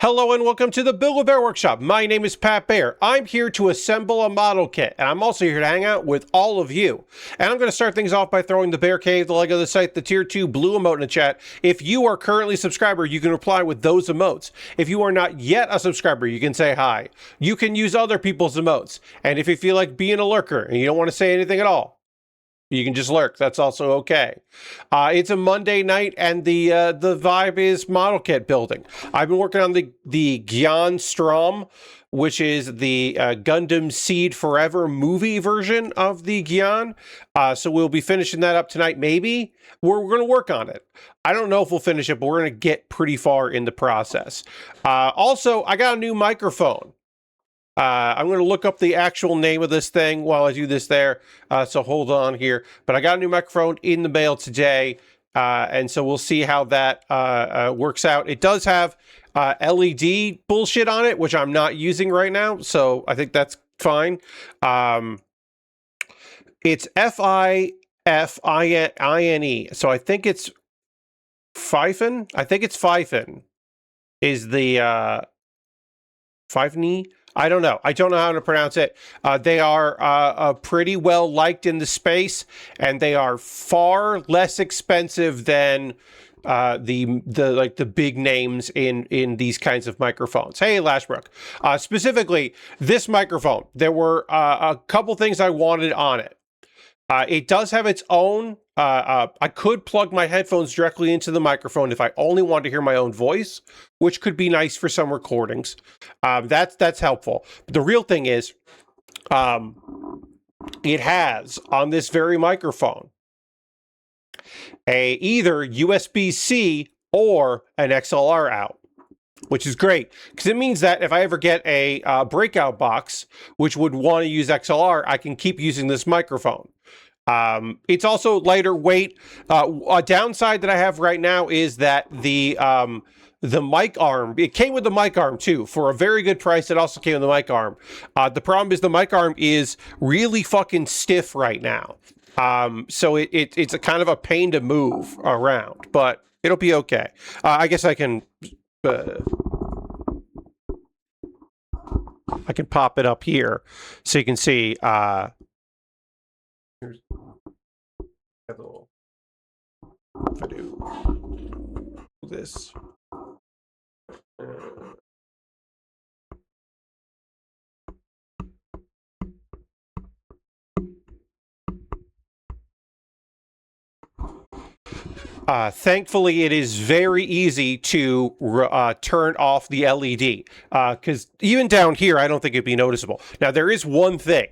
Hello and welcome to the Kuma Baer Workshop. My name is Pat Baer. I'm here to assemble a model kit, and I'm also here to hang out with all of you. And I'm going to start things off by throwing the Bear Cave, the Lego the site, the Tier 2 blue emote in the chat. If you are currently a subscriber, you can reply with those emotes. If you are not yet a subscriber, you can say hi. You can use other people's emotes. And if you feel like being a lurker and you don't want to say anything at all, you can just lurk. That's also okay. It's a Monday night, and the vibe is model kit building. I've been working on the GYAN Strom, which is the Gundam Seed Forever movie version of the GYAN. So we'll be finishing that up tonight, maybe. We're going to work on it. I don't know if we'll finish it, but we're going to get pretty far in the process. Also, I got a new microphone. I'm going to look up the actual name of this thing while I do this there, so hold on here. But I got a new microphone in the mail today, and so we'll see how that works out. It does have LED bullshit on it, which I'm not using right now, so I think that's fine. It's F-I-F-I-N-E, so I think it's Pfeifen. I think it's Pfeifen is the Pfeifen. I don't know. I don't know how to pronounce it. They are pretty well liked in the space, and they are far less expensive than the big names in these kinds of microphones. Hey, Lashbrook. Specifically, this microphone. There were a couple things I wanted on it. It does have its own. I could plug my headphones directly into the microphone if I only wanted to hear my own voice, which could be nice for some recordings. That's helpful. But the real thing is, it has on this very microphone either USB-C or an XLR out, which is great because it means that if I ever get a breakout box which would want to use XLR, I can keep using this microphone. It's also lighter weight. A downside that I have right now is that the mic arm, it came with the mic arm too for a very good price. It also came with the mic arm. The problem is the mic arm is really fucking stiff right now. So it's a kind of a pain to move around, but it'll be okay. I guess I can pop it up here so you can see. Here's a little, if I do this. Thankfully, it is very easy to turn off the LED, because even down here, I don't think it'd be noticeable. Now, there is one thing.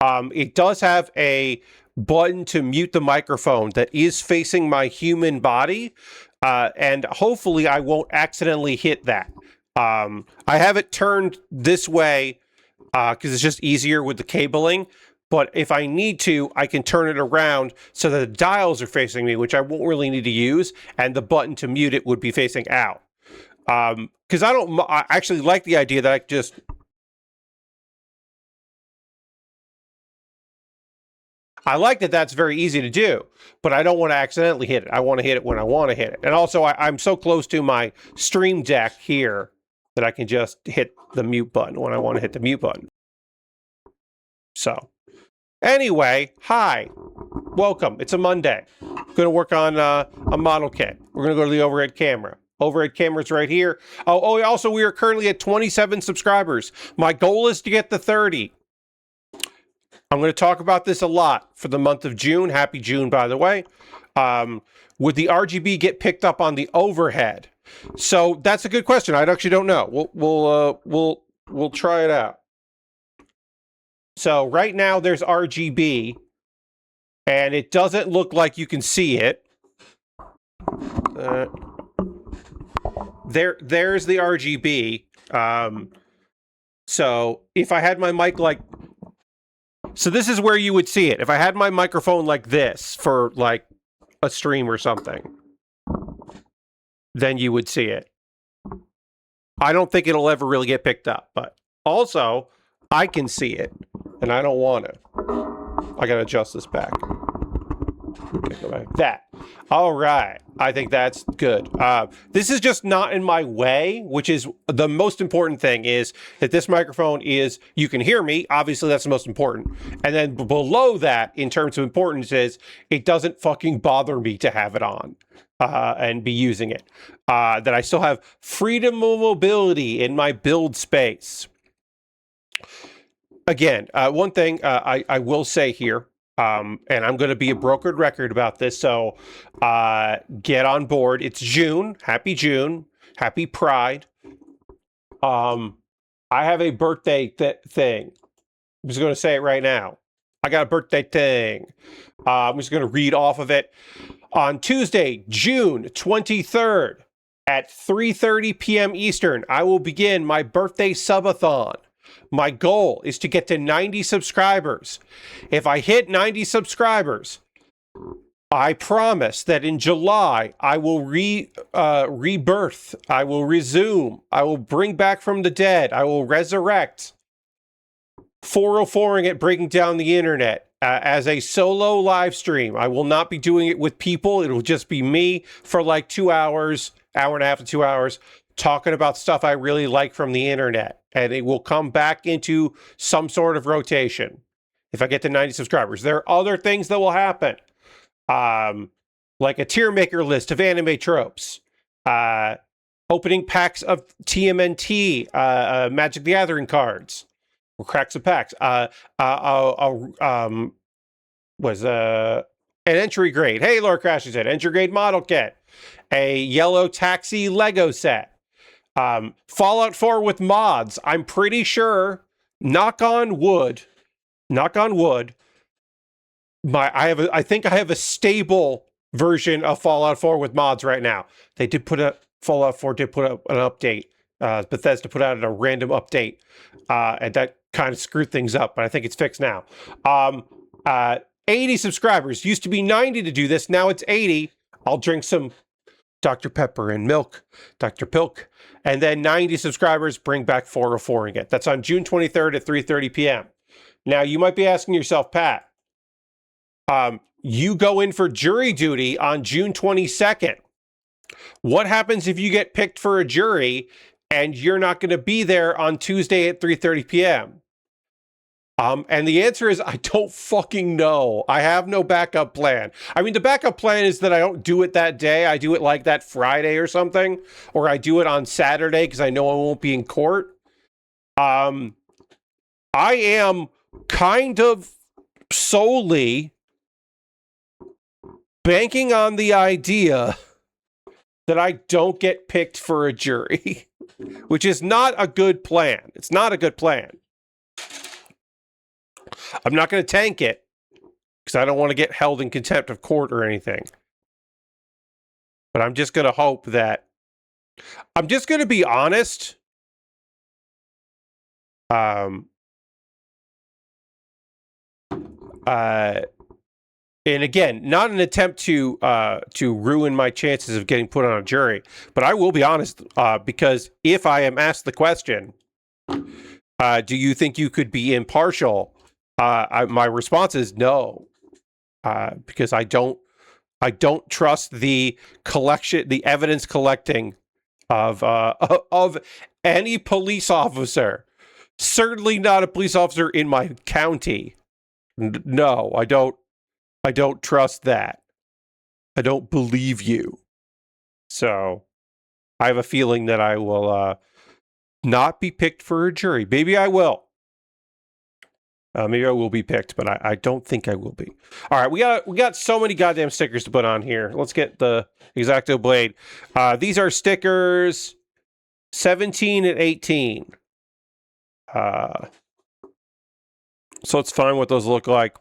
It does have a button to mute the microphone that is facing my human body, and hopefully I won't accidentally hit that. I have it turned this way because it's just easier with the cabling, but if I need to, I can turn it around so that the dials are facing me, which I won't really need to use, and the button to mute it would be facing out. Because I actually like the idea that I just... I like that that's very easy to do, but I don't want to accidentally hit it. I want to hit it when I want to hit it. And also, I'm so close to my stream deck here that I can just hit the mute button when I want to hit the mute button. So, anyway, hi. Welcome. It's a Monday. I'm going to work on a model kit. We're going to go to the overhead camera. Overhead camera's right here. Oh, also, we are currently at 27 subscribers. My goal is to get to 30. I'm going to talk about this a lot for the month of June. Happy June, by the way. Would the RGB get picked up on the overhead? So that's a good question. I actually don't know. We'll try it out. So right now there's RGB, and it doesn't look like you can see it. There's the RGB. So if I had my mic like... So this is where you would see it. If I had my microphone like this for like a stream or something, then you would see it. I don't think it'll ever really get picked up, but also I can see it and I don't want to. I gotta adjust this back. Okay, go back. That. All right. I think that's good. This is just not in my way, which is the most important thing, is that this microphone is, you can hear me. Obviously, that's the most important. And then below that, in terms of importance, is it doesn't fucking bother me to have it on and be using it. That I still have freedom of mobility in my build space. Again, one thing I will say here, and I'm going to be a brokered record about this, so get on board. It's June. Happy June. Happy Pride. I have a birthday thing. I'm just going to say it right now. I got a birthday thing. I'm just going to read off of it. On Tuesday, June 23rd at 3:30 p.m. Eastern, I will begin my birthday subathon. My goal is to get to 90 subscribers. If I hit 90 subscribers, I promise that in July, I will rebirth. I will resume. I will bring back from the dead. I will resurrect 404ing it, breaking down the internet as a solo live stream. I will not be doing it with people. It'll just be me for like 2 hours, hour and a half to 2 hours, talking about stuff I really like from the internet. And it will come back into some sort of rotation if I get to 90 subscribers. There are other things that will happen, like a tier maker list of anime tropes, opening packs of TMNT, Magic the Gathering cards, or cracks of packs. Was an entry grade. Hey, Lord Crashy said, entry grade model kit, a yellow taxi Lego set. Fallout 4 with mods. I'm pretty sure, knock on wood, I think I have a stable version of Fallout 4 with mods right now. Fallout 4 did put up an update. Bethesda put out a random update, and that kind of screwed things up, but I think it's fixed now. 80 subscribers. Used to be 90 to do this. Now it's 80. I'll drink some Dr. Pepper and milk, Dr. Pilk, and then 90 subscribers, bring back 404ing it. That's on June 23rd at 3:30 p.m. Now, you might be asking yourself, Pat, you go in for jury duty on June 22nd. What happens if you get picked for a jury and you're not going to be there on Tuesday at 3:30 p.m.? And the answer is, I don't fucking know. I have no backup plan. I mean, the backup plan is that I don't do it that day. I do it like that Friday or something, or I do it on Saturday because I know I won't be in court. I am kind of solely banking on the idea that I don't get picked for a jury, which is not a good plan. It's not a good plan. I'm not going to tank it because I don't want to get held in contempt of court or anything. But I'm just going to hope that... I'm just going to be honest. And again, not an attempt to ruin my chances of getting put on a jury, but I will be honest, because if I am asked the question, do you think you could be impartial? My response is no, because I don't trust the evidence collecting of any police officer. Certainly not a police officer in my county. No, I don't trust that. I don't believe you. So I have a feeling that I will not be picked for a jury. Maybe I will. Maybe I will be picked, but I don't think I will be. All right, we got so many goddamn stickers to put on here. Let's get the X-Acto Blade. These are stickers 17 and 18. So let's find what those look like.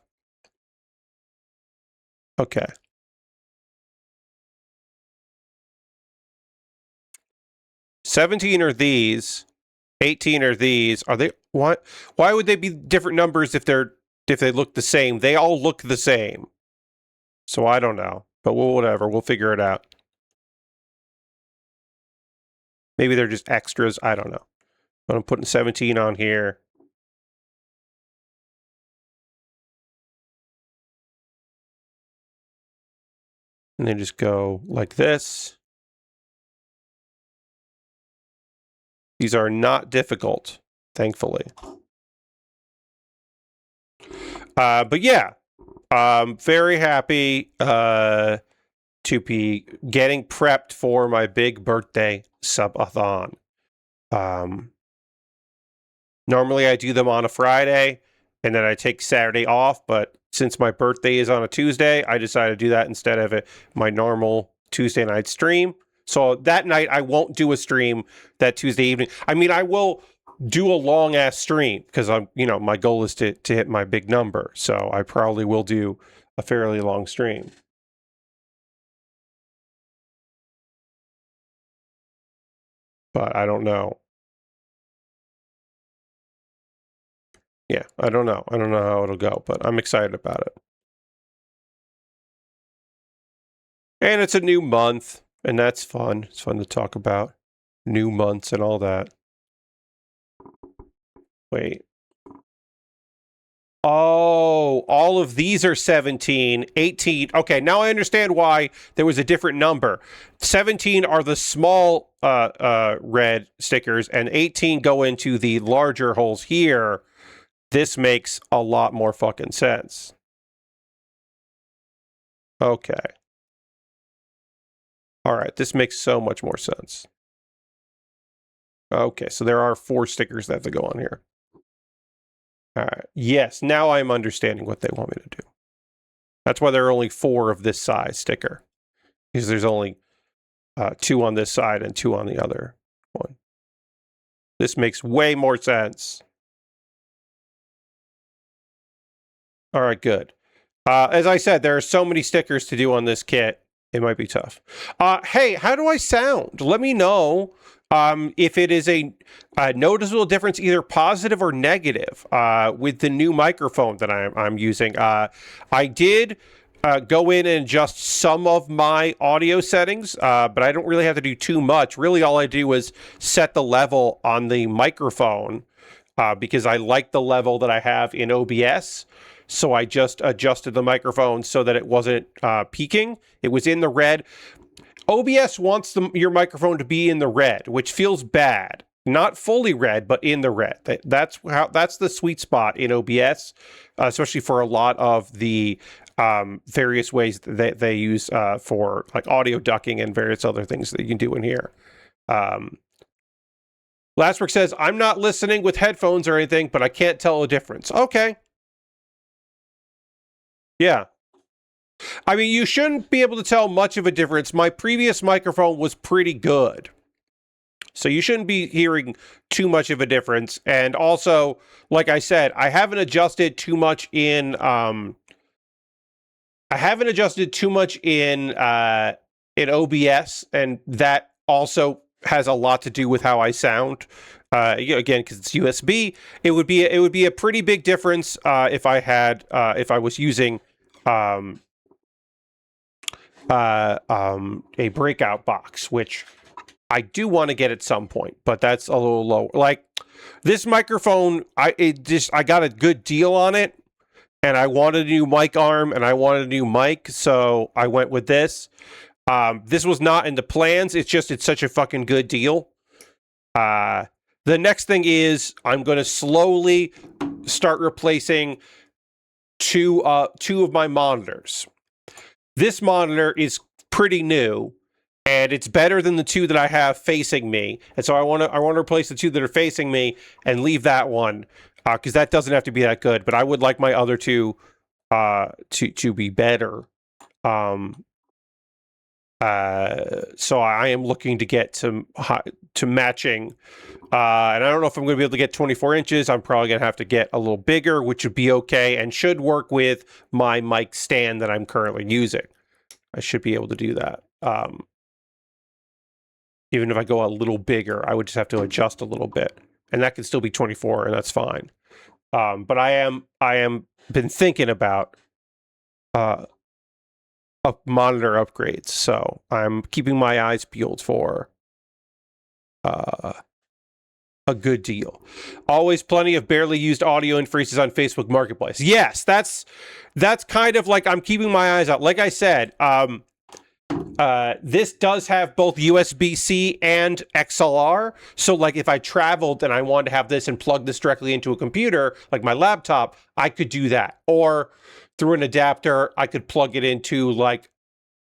Okay. 17 are these. 18 are these. Are they... Why would they be different numbers if they look the same? They all look the same. So I don't know. But whatever. We'll figure it out. Maybe they're just extras. I don't know. But I'm putting 17 on here. And then just go like this. These are not difficult, thankfully. But yeah, very happy to be getting prepped for my big birthday subathon. Normally I do them on a Friday, and then I take Saturday off, but since my birthday is on a Tuesday, I decided to do that instead of my normal Tuesday night stream. So that night I won't do a stream that Tuesday evening. I mean, I will do a long ass stream because my goal is to hit my big number. So I probably will do a fairly long stream. But I don't know. Yeah, I don't know. I don't know how it'll go, but I'm excited about it. And it's a new month, and that's fun. It's fun to talk about new months and all that. Wait. Oh, all of these are 17, 18. Okay, now I understand why there was a different number. 17 are the small red stickers, and 18 go into the larger holes here. This makes a lot more fucking sense. Okay. All right, this makes so much more sense. Okay, so there are 4 stickers that have to go on here. All right. Yes, now I'm understanding what they want me to do. That's why there are only 4 of this size sticker. Because there's only 2 on this side and 2 on the other one. This makes way more sense. All right, good. As I said, there are so many stickers to do on this kit. It might be tough. Hey, how do I sound? Let me know if it is a noticeable difference, either positive or negative, with the new microphone that I'm using. I did go in and adjust some of my audio settings, but I don't really have to do too much. Really, all I do is set the level on the microphone because I like the level that I have in OBS. So I just adjusted the microphone so that it wasn't peaking. It was in the red. OBS wants your microphone to be in the red, which feels bad. Not fully red, but in the red. That's the sweet spot in OBS, especially for a lot of the various ways that they use for like audio ducking and various other things that you can do in here. Lastwork says, I'm not listening with headphones or anything, but I can't tell a difference. Okay. Yeah. I mean, you shouldn't be able to tell much of a difference. My previous microphone was pretty good. So you shouldn't be hearing too much of a difference. And also, like I said, I haven't adjusted too much in OBS, and that also has a lot to do with how I sound. Again, because it's USB, it would be a pretty big difference if I was using a breakout box, which I do want to get at some point, but that's a little lower. Like this microphone, I got a good deal on it, and I wanted a new mic arm and I wanted a new mic, so I went with this. This was not in the plans. It's such a fucking good deal. The next thing is I'm going to slowly start replacing two of my monitors. This monitor is pretty new, and it's better than the 2 that I have facing me. And so I want to replace the 2 that are facing me and leave that one because that doesn't have to be that good. But I would like my other 2 to be better. So I am looking to get to matching. And I don't know if I'm going to be able to get 24 inches. I'm probably going to have to get a little bigger, which would be okay and should work with my mic stand that I'm currently using. I should be able to do that. Even if I go a little bigger, I would just have to adjust a little bit. And that can still be 24, and that's fine. But I am been thinking about monitor upgrades, so I'm keeping my eyes peeled for a good deal. Always plenty of barely used audio interfaces on Facebook Marketplace. Yes, that's kind of like I'm keeping my eyes out. Like I said, this does have both USB-C and XLR. So like if I traveled and I wanted to have this and plug this directly into a computer, like my laptop, I could do that. Or through an adapter, I could plug it into like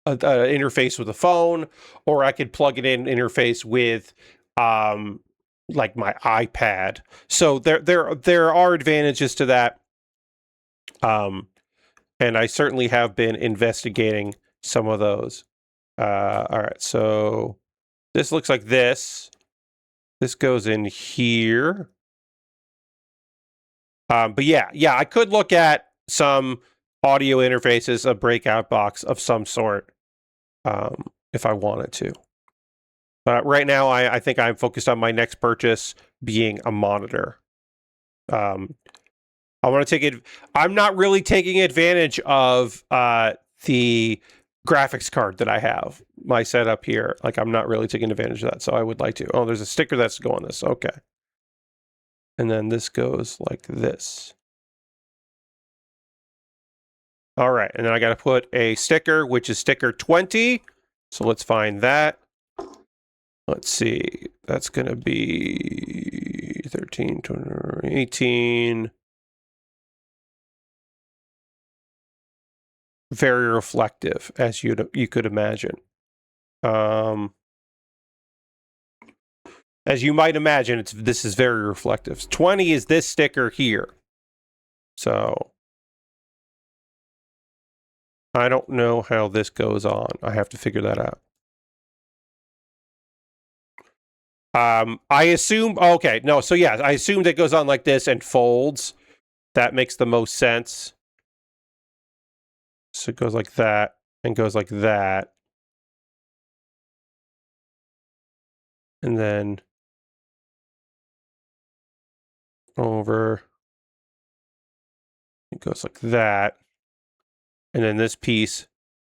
an interface with a phone, or I could plug it in interface with like my iPad. So there are advantages to that. And I certainly have been investigating some of those. All right, so this looks like this. This goes in here. But yeah, I could look at some audio interfaces, a breakout box of some sort, if I wanted to. But right now, I think I'm focused on my next purchase being a monitor. I want to take it. I'm not really taking advantage of the graphics card that I have, my setup here. Like, I'm not really taking advantage of that, so I would like to. Oh, there's a sticker that's to go on this. Okay. And then this goes like this. All right, and then I got to put a sticker, which is sticker 20. So let's find that. Let's see. That's going to be 13, 20, 18. Very reflective, as you could imagine. As you might imagine, this is very reflective. 20 is this sticker here. So I don't know how this goes on. I have to figure that out. I assume, okay, no, so yeah, I assumed it goes on like this and folds. That makes the most sense. So it goes like that and goes like that. And then over. It goes like that. And then this piece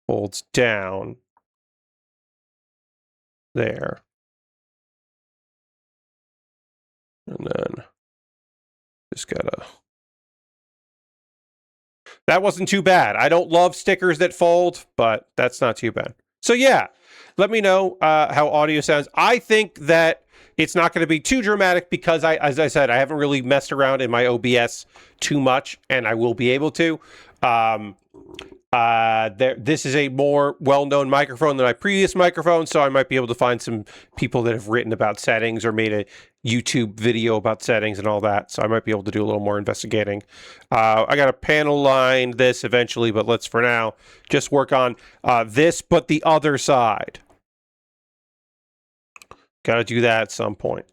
folds down there. And then just gotta... That wasn't too bad. I don't love stickers that fold, but that's not too bad. So yeah, let me know how audio sounds. I think that it's not going to be too dramatic because as I said, I haven't really messed around in my OBS too much, and I will be able to. This is a more well-known microphone than my previous microphone, so I might be able to find some people that have written about settings or made a YouTube video about settings and all that, so I might be able to do a little more investigating. I got to panel line this eventually, but let's, for now, just work on this, but the other side. Got to do that at some point.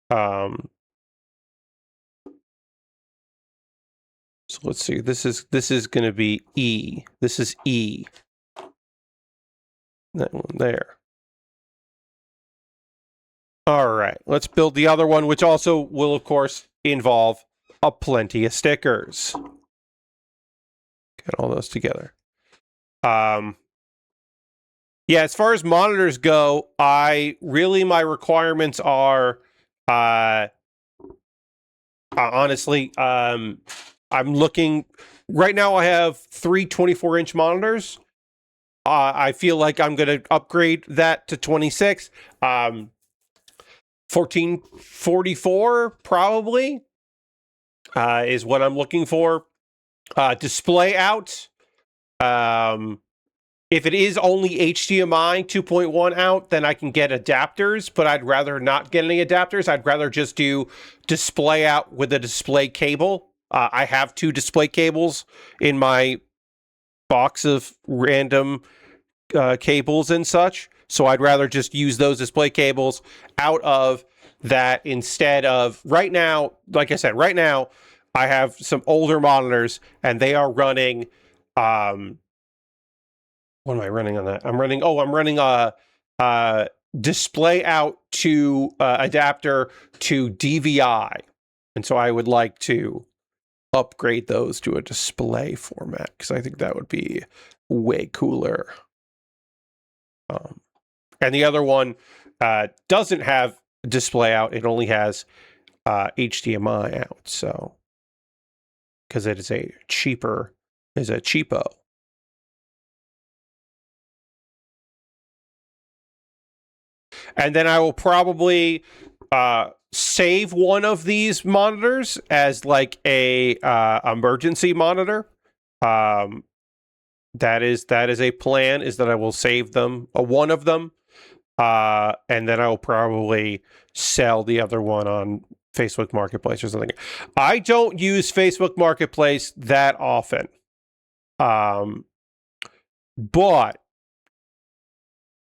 So let's see. This is going to be E. This is E. That one there. All right. Let's build the other one, which also will, of course, involve a plenty of stickers. Get all those together. Yeah, as far as monitors go, my requirements are, honestly, I'm looking, right now I have 3 24-inch monitors. I feel like I'm going to upgrade that to 26. 1444 probably is what I'm looking for. Display out. If it is only HDMI 2.1 out, then I can get adapters, but I'd rather not get any adapters. I'd rather just do display out with a display cable. I have 2 display cables in my box of random cables and such. So I'd rather just use those display cables out of that instead of, right now, like I said, right now, I have some older monitors and they are running, what am I running on that? I'm running a display out to adapter to DVI. And so I would like to upgrade those to a display format because I think that would be way cooler. And the other one doesn't have display out. It only has HDMI out. So, because it is a cheapo. And then I will probably save one of these monitors as like a emergency monitor. That is a plan, is that I will save them, one of them, and then I will probably sell the other one on Facebook Marketplace or something. I don't use Facebook Marketplace that often. But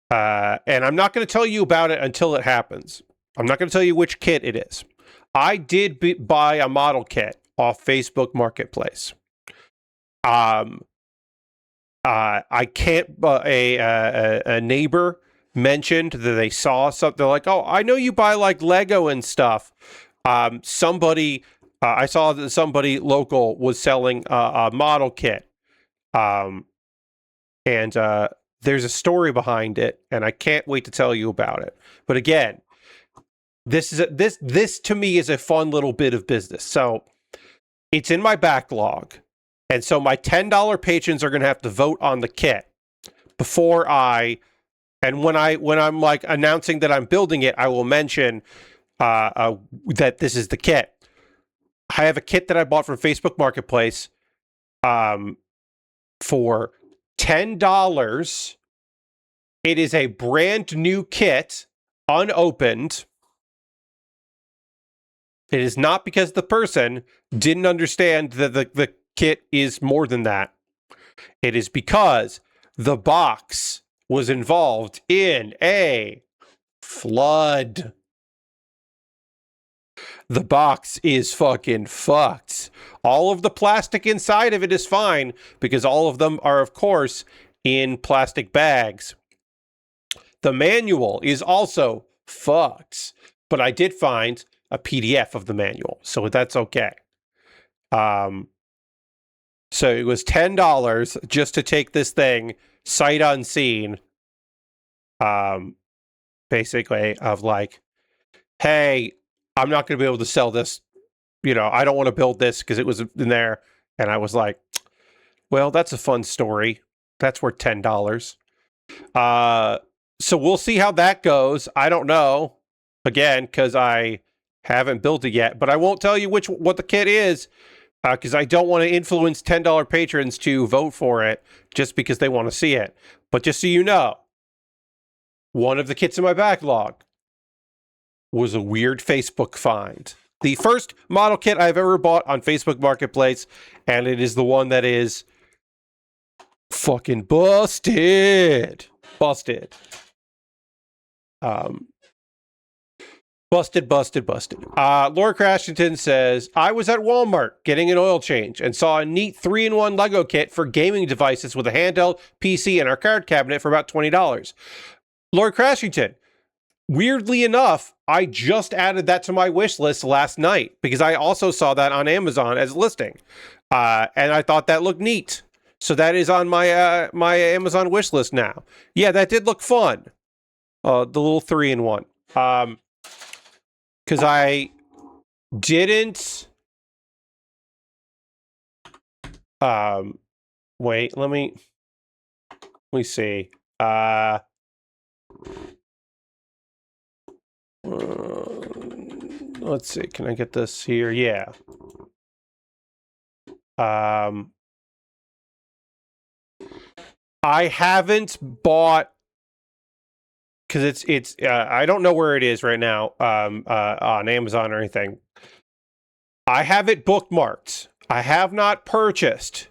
and I'm not going to tell you about it until it happens. I'm not going to tell you which kit it is. I did buy a model kit off Facebook Marketplace. I can't. A neighbor mentioned that they saw something. They're like, "Oh, I know you buy like Lego and stuff." Somebody, I saw that somebody local was selling a model kit, and there's a story behind it, and I can't wait to tell you about it. But again, this to me is a fun little bit of business. So it's in my backlog. And so my $10 patrons are going to have to vote on the kit before and when I'm like announcing that I'm building it, I will mention that this is the kit. I have a kit that I bought from Facebook Marketplace for $10. It is a brand new kit, unopened. It is not because the person didn't understand that the kit is more than that. It is because the box was involved in a flood. The box is fucking fucked. All of the plastic inside of it is fine because all of them are, of course, in plastic bags. The manual is also fucked, but I did find a PDF of the manual, so that's okay. So it was $10 just to take this thing sight unseen. Basically of like, hey, I'm not going to be able to sell this. You know, I don't want to build this because it was in there. And I was like, well, that's a fun story. That's worth $10. So we'll see how that goes. I don't know. Again, because I haven't built it yet. But I won't tell you what the kit is. Because I don't want to influence $10 patrons to vote for it just because they want to see it. But just so you know, one of the kits in my backlog was a weird Facebook find. The first model kit I've ever bought on Facebook Marketplace, and it is the one that is fucking busted. Busted. Busted. Laura Crashington says, I was at Walmart getting an oil change and saw a neat 3-in-1 Lego kit for gaming devices with a handheld PC and our card cabinet for about $20. Laura Crashington, weirdly enough, I just added that to my wish list last night because I also saw that on Amazon as a listing. And I thought that looked neat. So that is on my my Amazon wish list now. Yeah, that did look fun. The little 3-in-1. Because I didn't... wait, let me see. Let's see, can I get this here? Yeah. I haven't bought... because it's I don't know where it is right now on Amazon or anything. I have it bookmarked. I have not purchased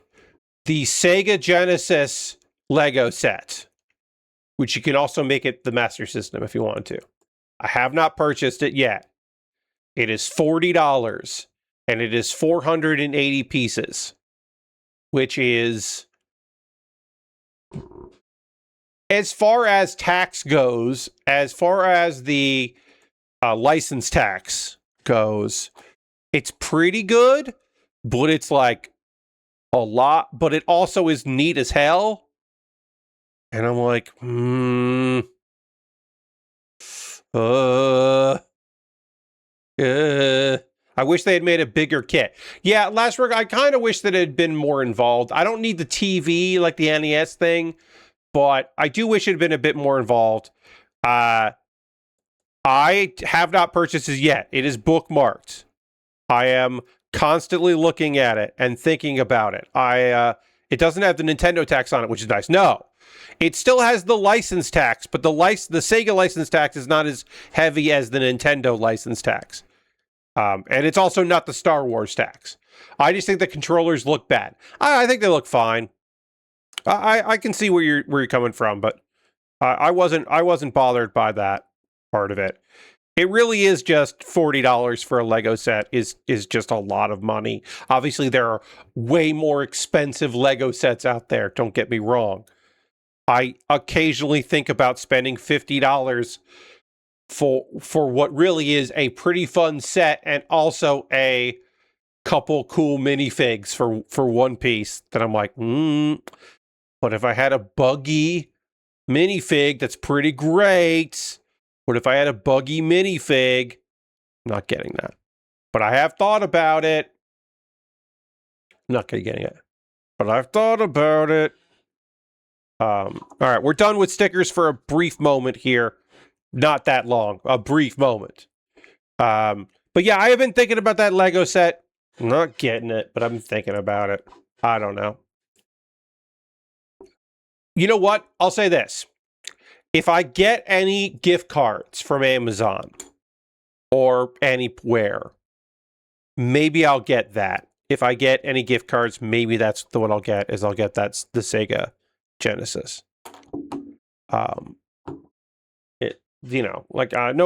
the Sega Genesis Lego set, which you can also make it the Master System if you want to. I have not purchased it yet. It is $40, and it is 480 pieces, which is... as far as tax goes, as far as the license tax goes, it's pretty good, but it's like a lot, but it also is neat as hell. And I'm like, I wish they had made a bigger kit. Yeah, last work, I kind of wish that it had been more involved. I don't need the TV like the NES thing, but I do wish it had been a bit more involved. I have not purchased it yet. It is bookmarked. I am constantly looking at it and thinking about it. It doesn't have the Nintendo tax on it, which is nice. No, it still has the license tax, but the Sega license tax is not as heavy as the Nintendo license tax. And it's also not the Star Wars tax. I just think the controllers look bad. I think they look fine. I can see where you're coming from, but I wasn't bothered by that part of it. It really is just $40 for a Lego set is just a lot of money. Obviously, there are way more expensive Lego sets out there. Don't get me wrong. I occasionally think about spending $50 for what really is a pretty fun set and also a couple cool minifigs for one piece that I'm like, but if I had a buggy minifig that's pretty great, what if I had a buggy minifig? I'm not getting that. But I have thought about it. I'm not getting it. But I've thought about it. All right, we're done with stickers for a brief moment here. Not that long. A brief moment. But yeah, I have been thinking about that Lego set. I'm not getting it, but I'm thinking about it. I don't know. You know what? I'll say this. If I get any gift cards from Amazon or anywhere, maybe I'll get that. If I get any gift cards, maybe that's the one I'll get. That's the Sega Genesis. No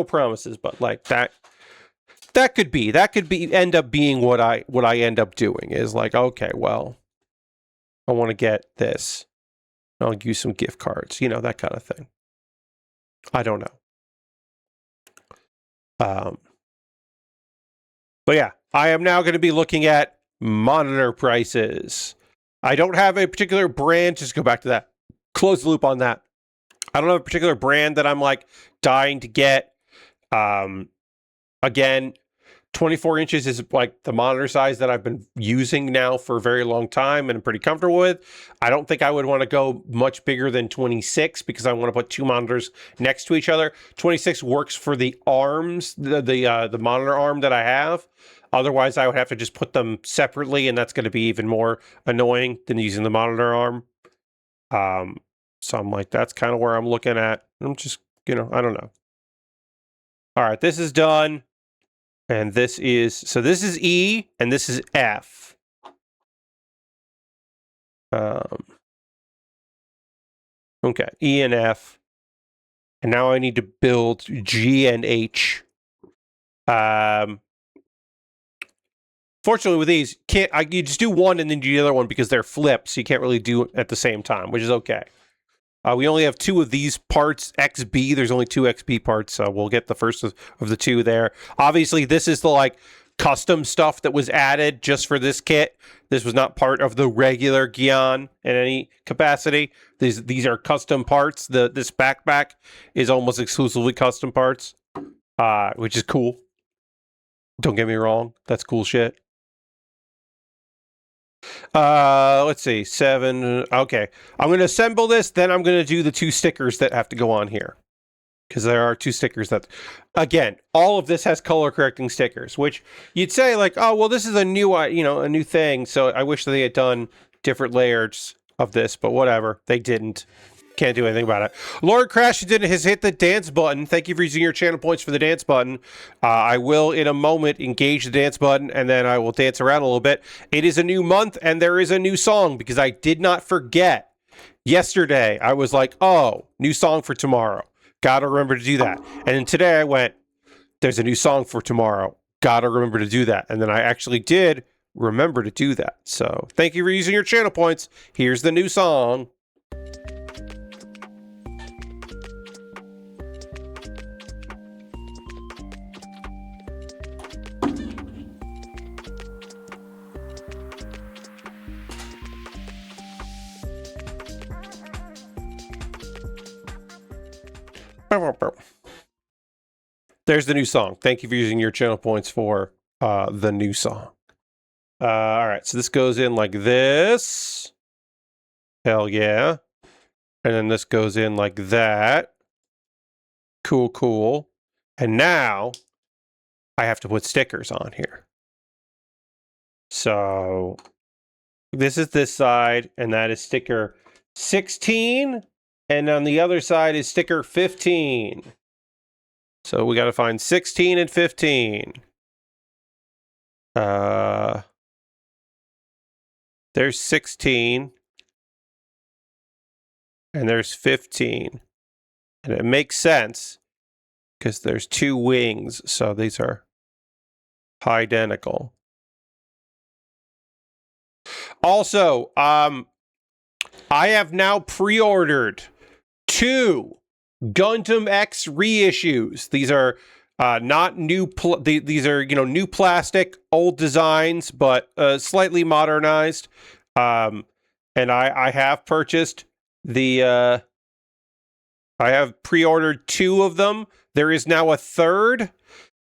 promises, but like that could end up being what I end up doing is like, okay, well, I want to get this. I'll use some gift cards, that kind of thing. I don't know. But yeah, I am now going to be looking at monitor prices. I don't have a particular brand. Just go back to that. Close the loop on that. I don't have a particular brand that I'm like dying to get. Again, 24 inches is like the monitor size that I've been using now for a very long time and I'm pretty comfortable with. I don't think I would want to go much bigger than 26 because I want to put two monitors next to each other. 26 works for the arms, the monitor arm that I have. Otherwise, I would have to just put them separately, and that's going to be even more annoying than using the monitor arm. So I'm like, that's kind of where I'm looking at. I'm just, I don't know. All right, this is done. And this is E, and this is F. Okay, E and F. And now I need to build G and H. Fortunately with these, you just do one and then do the other one because they're flipped, so you can't really do it at the same time, which is okay. We only have two of these parts, XB. There's only two XB parts, so we'll get the first of the two there. Obviously, this is the custom stuff that was added just for this kit. This was not part of the regular GYAN in any capacity. These are custom parts. This backpack is almost exclusively custom parts, which is cool. Don't get me wrong, that's cool shit. Let's see, 7. Okay, I'm going to assemble this, then I'm going to do the two stickers that have to go on here. Because there are two stickers that, again, all of this has color correcting stickers, which you'd say like, oh, well, this is a new thing. So I wish that they had done different layers of this, but whatever. They didn't. Can't do anything about it. Lord Crash has hit the dance button. Thank you for using your channel points for the dance button. I will, in a moment, engage the dance button, and then I will dance around a little bit. It is a new month, and there is a new song, because I did not forget. Yesterday, I was like, oh, new song for tomorrow. Gotta remember to do that. And then today I went, there's a new song for tomorrow. Gotta remember to do that. And then I actually did remember to do that. So thank you for using your channel points. Here's the new song. There's the new song. Thank you for using your channel points for the new song. All right, so this goes in like this. Hell yeah. And then this goes in like that. Cool, cool. And now I have to put stickers on here. So this is this side, and that is sticker 16. And on the other side is sticker 15. So we got to find 16 and 15. There's 16. And there's 15. And it makes sense because there's 2 wings. So these are identical. Also, I have now pre-ordered 2 Gundam X reissues. These are not new. These are new plastic, old designs, but slightly modernized. And I have purchased the. I have pre-ordered 2 of them. There is now a 3rd,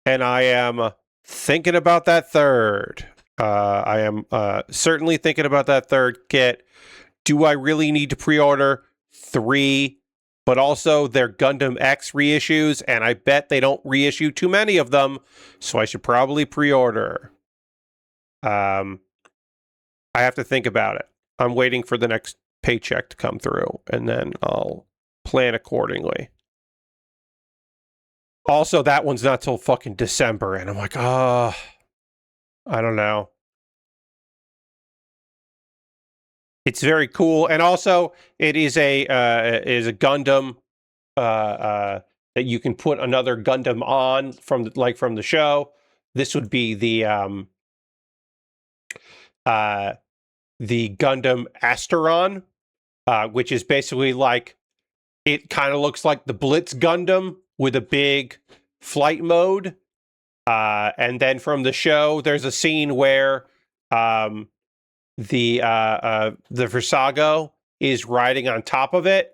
and I am thinking about that 3rd. I am certainly thinking about that 3rd kit. Do I really need to pre-order 3? But also, they're Gundam X reissues, and I bet they don't reissue too many of them, so I should probably pre-order. I have to think about it. I'm waiting for the next paycheck to come through, and then I'll plan accordingly. Also, that one's not till fucking December, and I'm like, I don't know. It's very cool, and also it is a Gundam that you can put another Gundam on from the show. This would be the Gundam Asteron, which is basically like, it kind of looks like the Blitz Gundam with a big flight mode. And then from the show, there's a scene where the Versago is riding on top of it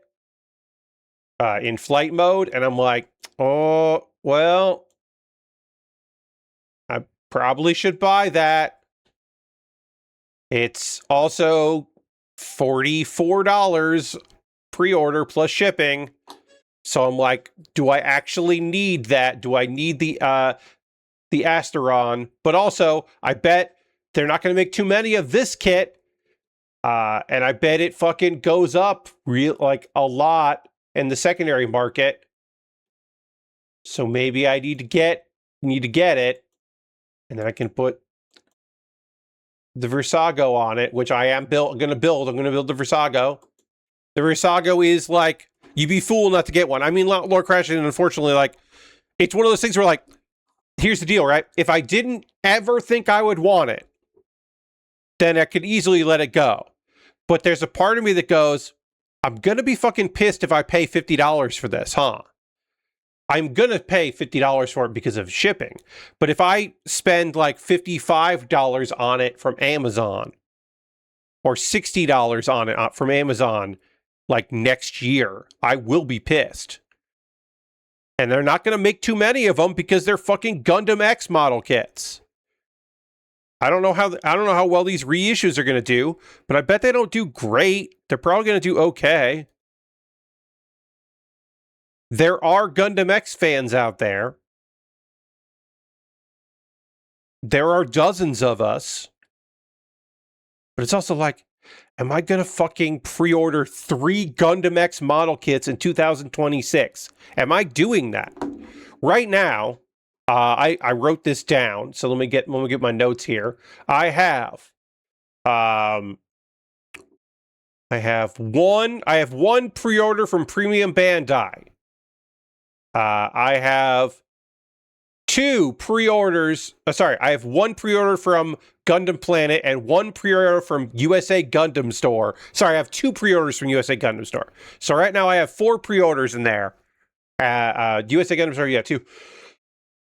in flight mode, and I'm like, oh well, I probably should buy that. It's also $44 pre-order plus shipping, so I'm like, do I actually need that? Do I need the Asteron? But also, I bet they're not going to make too many of this kit, and I bet it fucking goes up a lot in the secondary market. So maybe I need to get it, and then I can put the Versago on it, which I am going to build. I'm going to build the Versago. The Versago is like, you'd be fool not to get one. I mean, Lord Crashing, unfortunately, like, it's one of those things where, like, here's the deal, right? If I didn't ever think I would want it, then I could easily let it go. But there's a part of me that goes, I'm going to be fucking pissed if I pay $50 for this, huh? I'm going to pay $50 for it because of shipping. But if I spend like $55 on it from Amazon, or $60 on it from Amazon, like next year, I will be pissed. And they're not going to make too many of them because they're fucking Gundam X model kits. I don't know how well these reissues are going to do, but I bet they don't do great. They're probably going to do okay. There are Gundam X fans out there. There are dozens of us. But it's also like, am I going to fucking pre-order 3 Gundam X model kits in 2026? Am I doing that? Right now, I wrote this down, so let me get my notes here. I have one pre-order from Premium Bandai. I have 2 pre-orders. I have 1 pre-order from Gundam Planet and 1 pre-order from USA Gundam Store. Sorry, I have 2 pre-orders from USA Gundam Store. So right now I have 4 pre-orders in there. USA Gundam Store, yeah, 2.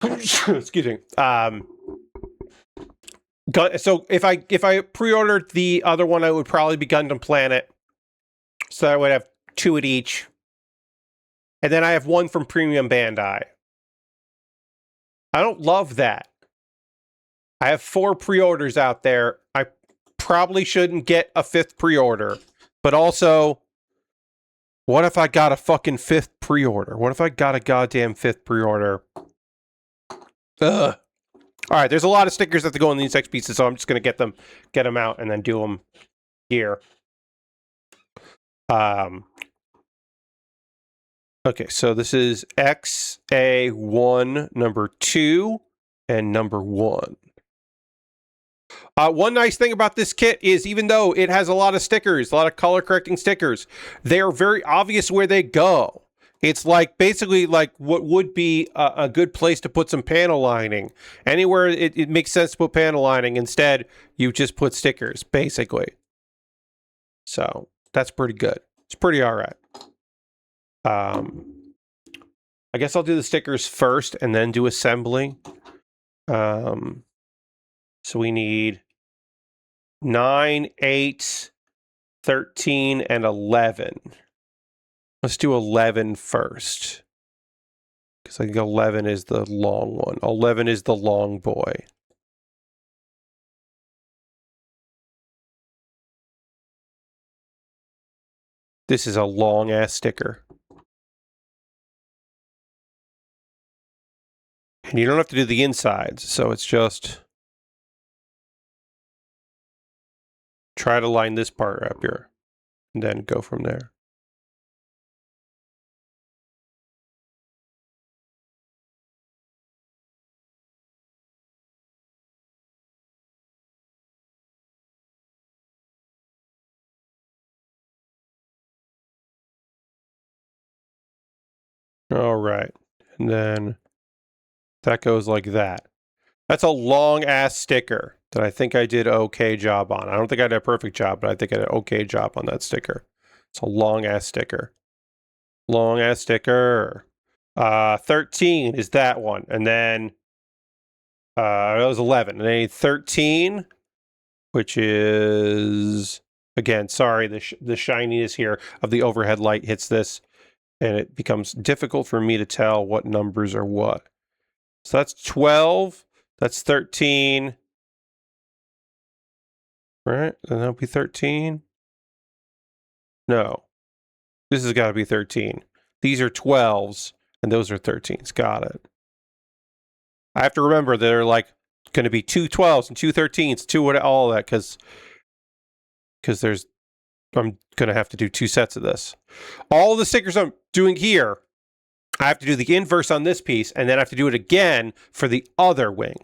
Excuse me. So if I pre-ordered the other one, I would probably be Gundam Planet. So I would have 2 at each. And then I have 1 from Premium Bandai. I don't love that. I have 4 pre-orders out there. I probably shouldn't get a 5th pre-order. But also, what if I got a fucking 5th pre-order? What if I got a goddamn 5th pre-order? Ugh. All right, there's a lot of stickers that have to go in these next pieces, so I'm just going to get them out and then do them here. Okay, so this is XA1 number 2 and number 1. One nice thing about this kit is even though it has a lot of stickers, a lot of color correcting stickers, they are very obvious where they go. It's like basically like what would be a good place to put some panel lining. Anywhere it makes sense to put panel lining, instead you just put stickers, basically. So that's pretty good. It's pretty all right. I guess I'll do the stickers first and then do assembly. So we need 9, 8, 13, and 11. Let's do 11 first. Because I think 11 is the long one. 11 is the long boy. This is a long-ass sticker. And you don't have to do the insides, so it's just... try to line this part up here, and then go from there. All right, and then that goes like that. That's a long-ass sticker that I think I did an okay job on. I don't think I did a perfect job, but I think I did an okay job on that sticker. It's a long-ass sticker. Long-ass sticker. 13 is that one. And then that was 11. And then 13, which is, again, sorry, the shininess here of the overhead light hits this, and it becomes difficult for me to tell what numbers are what. So that's 12. That's 13. Right? And that'll be 13. No. This has got to be 13. These are 12s, and those are 13s. Got it. I have to remember they're like going to be 2 12s and 2 13s, all that, because I'm going to have to do 2 sets of this. All the stickers I'm doing here, I have to do the inverse on this piece, and then I have to do it again for the other wing.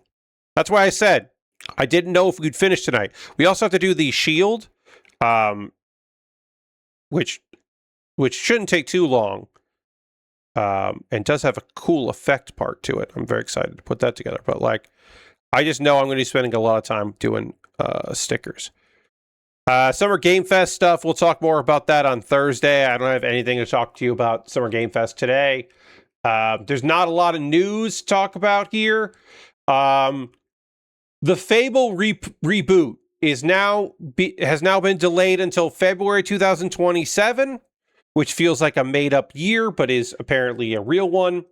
That's why I said I didn't know if we'd finish tonight. We also have to do the shield, which shouldn't take too long, and does have a cool effect part to it. I'm very excited to put that together. But like, I just know I'm going to be spending a lot of time doing stickers. Summer Game Fest stuff, we'll talk more about that on Thursday. I don't have anything to talk to you about Summer Game Fest today. There's not a lot of news to talk about here. The Fable reboot has now been delayed until February 2027, which feels like a made-up year, but is apparently a real one.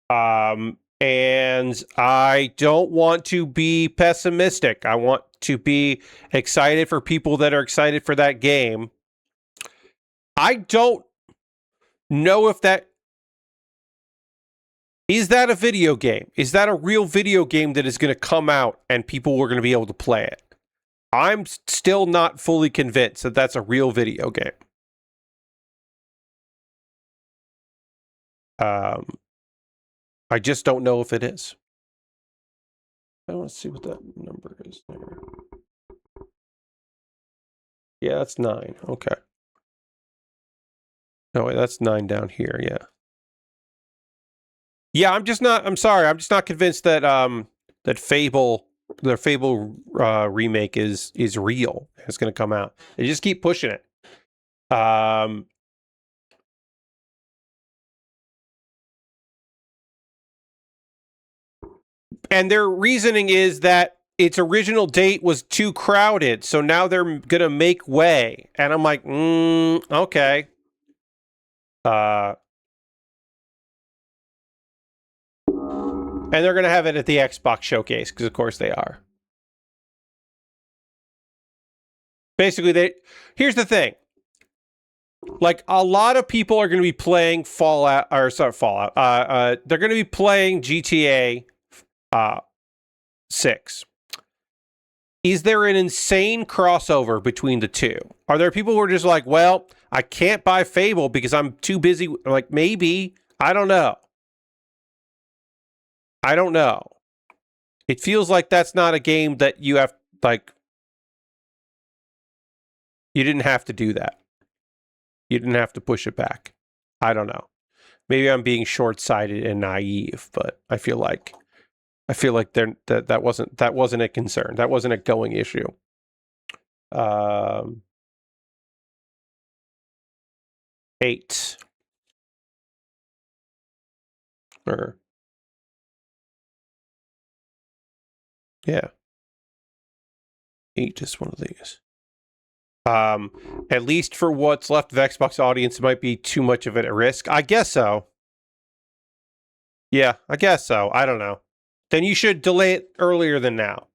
And I don't want to be pessimistic. I want to be excited for people that are excited for that game. I don't know if that... Is that a video game? Is that a real video game that is going to come out and people are going to be able to play it? I'm still not fully convinced that that's a real video game. I just don't know if it is. I want to see what that number is there. Yeah, that's 9. Okay. No, wait, that's 9 down here. Yeah. Yeah, I'm just not convinced that the Fable remake is real. It's going to come out. They just keep pushing it. And their reasoning is that its original date was too crowded, so now they're going to make way. And I'm like, okay. And they're going to have it at the Xbox showcase, because of course they are. Basically, here's the thing. Like, a lot of people are going to be playing Fallout. They're going to be playing GTA 6. Is there an insane crossover between the two? Are there people who are just like, well, I can't buy Fable because I'm too busy? Like, maybe. I don't know. I don't know. It feels like that's not a game that you have, like, you didn't have to do that. You didn't have to push it back. I don't know. Maybe I'm being short-sighted and naive, but I feel like that wasn't a concern. That wasn't a going issue. 8. Or yeah. 8 is one of these. At least for what's left of Xbox audience, it might be too much of it at risk. I guess so. Yeah, I guess so. I don't know. Then you should delay it earlier than now.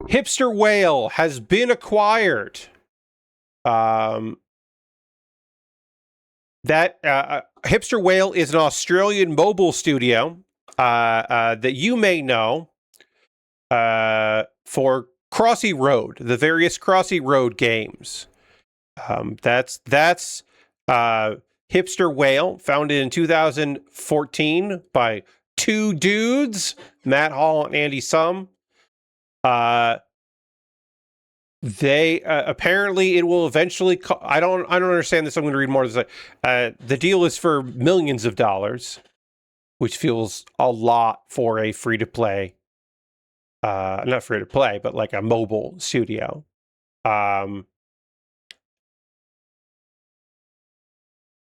Hipster Whale has been acquired. That Hipster Whale is an Australian mobile studio that you may know for Crossy Road, the various Crossy Road games. That's Hipster Whale, founded in 2014 by 2 dudes, Matt Hall and Andy Sum. They apparently it will eventually. I don't understand this. I'm going to read more of this. The deal is for millions of dollars, which feels a lot for a free to play. Not free to play, but like a mobile studio.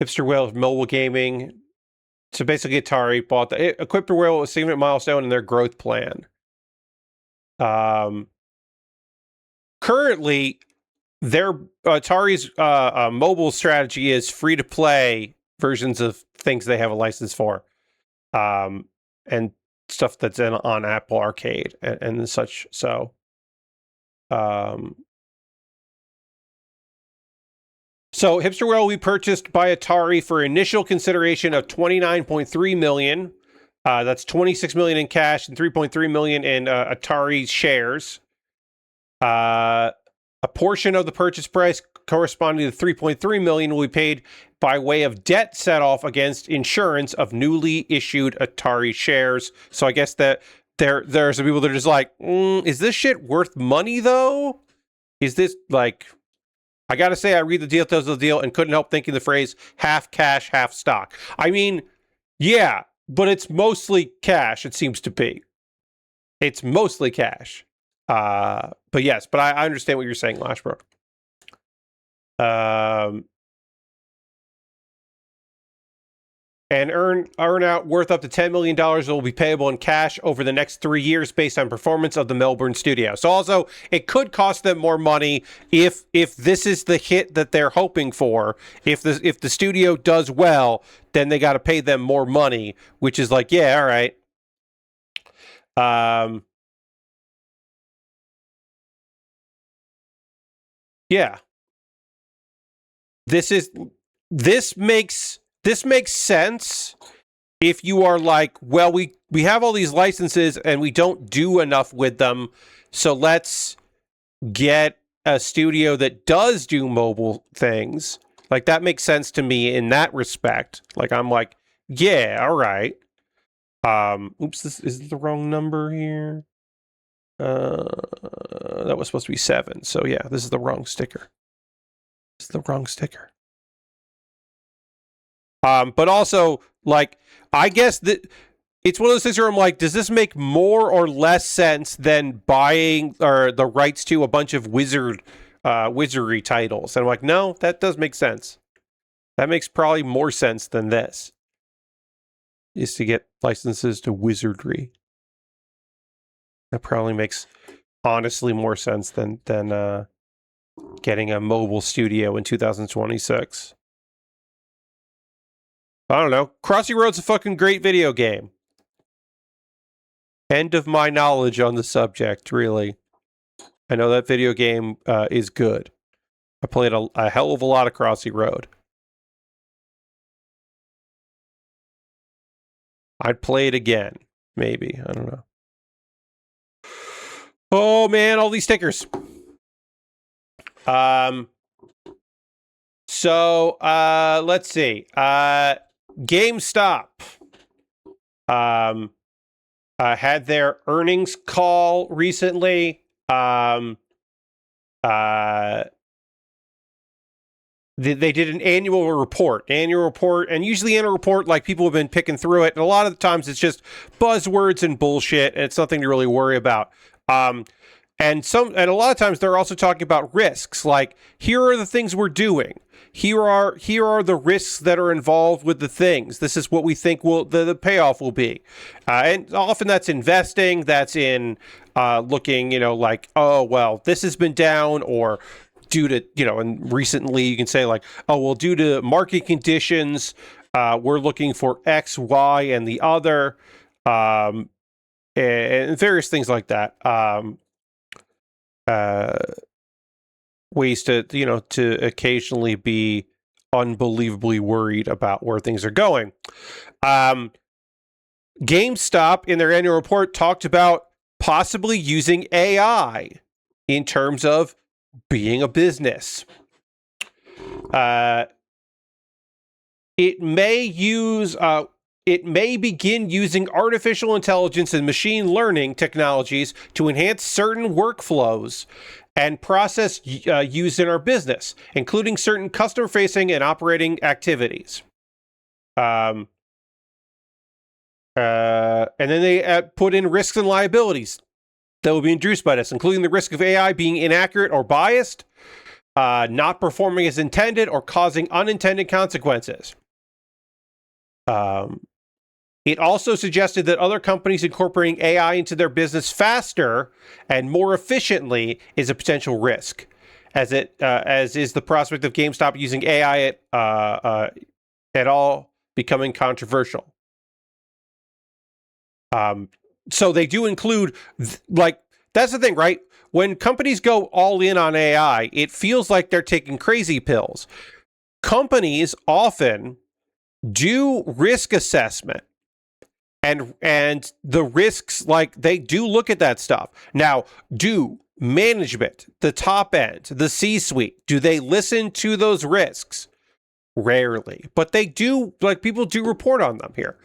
Hipster Whale mobile gaming. So basically, Atari bought equipped the Whale with a significant milestone in their growth plan. Currently, their Atari's mobile strategy is free to play versions of things they have a license for, and stuff that's on Apple Arcade and such. So, Hipster Whale will be purchased by Atari for initial consideration of $29.3 million. That's $26 million in cash and $3.3 million in Atari shares. A portion of the purchase price corresponding to $3.3 million will be paid by way of debt set off against insurance of newly issued Atari shares. So I guess that there are some people that are just like, is this shit worth money though? Is this like... I gotta say, I read the details of the deal and couldn't help thinking the phrase half cash, half stock. I mean, yeah, but it's mostly cash, it seems to be. It's mostly cash. But yes, but I understand what you're saying, Lashbrook. And earn out worth up to $10 million will be payable in cash over the next 3 years based on performance of the Melbourne studio. So also, it could cost them more money if this is the hit that they're hoping for. If the studio does well, then they got to pay them more money, which is like, yeah, all right. Yeah. This makes sense if you are like, well, we have all these licenses and we don't do enough with them, so let's get a studio that does do mobile things. Like, that makes sense to me in that respect. Like, I'm like, yeah, all right. Oops, this is the wrong number here. That was supposed to be 7. So yeah, this is the wrong sticker. It's the wrong sticker. But also, like, I guess that it's one of those things where I'm like, does this make more or less sense than buying or the rights to a bunch of wizardry titles? And I'm like, no, that does make sense. That makes probably more sense than this. Is to get licenses to wizardry. That probably makes honestly more sense than getting a mobile studio in 2026. I don't know. Crossy Road's a fucking great video game. End of my knowledge on the subject, really. I know that video game is good. I played a hell of a lot of Crossy Road. I'd play it again. Maybe. I don't know. Oh man, all these stickers. So let's see. GameStop had their earnings call recently. They did an annual report, and usually in a report, like, people have been picking through it, and a lot of the times it's just buzzwords and bullshit, and it's nothing to really worry about. And a lot of times they're also talking about risks, like, here are the things we're doing. Here are the risks that are involved with the things. This is what we think will the payoff will be. And often that's investing, that's in looking, like, oh, well, this has been down, or due to, and recently you can say, like, oh, well, due to market conditions, we're looking for X, Y, and the other, and various things like that. Ways to, to occasionally be unbelievably worried about where things are going. GameStop, in their annual report, talked about possibly using AI in terms of being a business. It may begin using artificial intelligence and machine learning technologies to enhance certain workflows and process used in our business, including certain customer-facing and operating activities. And then they put in risks and liabilities that will be induced by this, including the risk of AI being inaccurate or biased, not performing as intended, or causing unintended consequences. It also suggested that other companies incorporating AI into their business faster and more efficiently is a potential risk, as is the prospect of GameStop using AI at all becoming controversial. So they do include, that's the thing, right? When companies go all in on AI, it feels like they're taking crazy pills. Companies often do risk assessment, and the risks, like, they do look at that stuff. Now, do management, the top end, the C-suite, do they listen to those risks? Rarely, but they do, like, people do report on them here.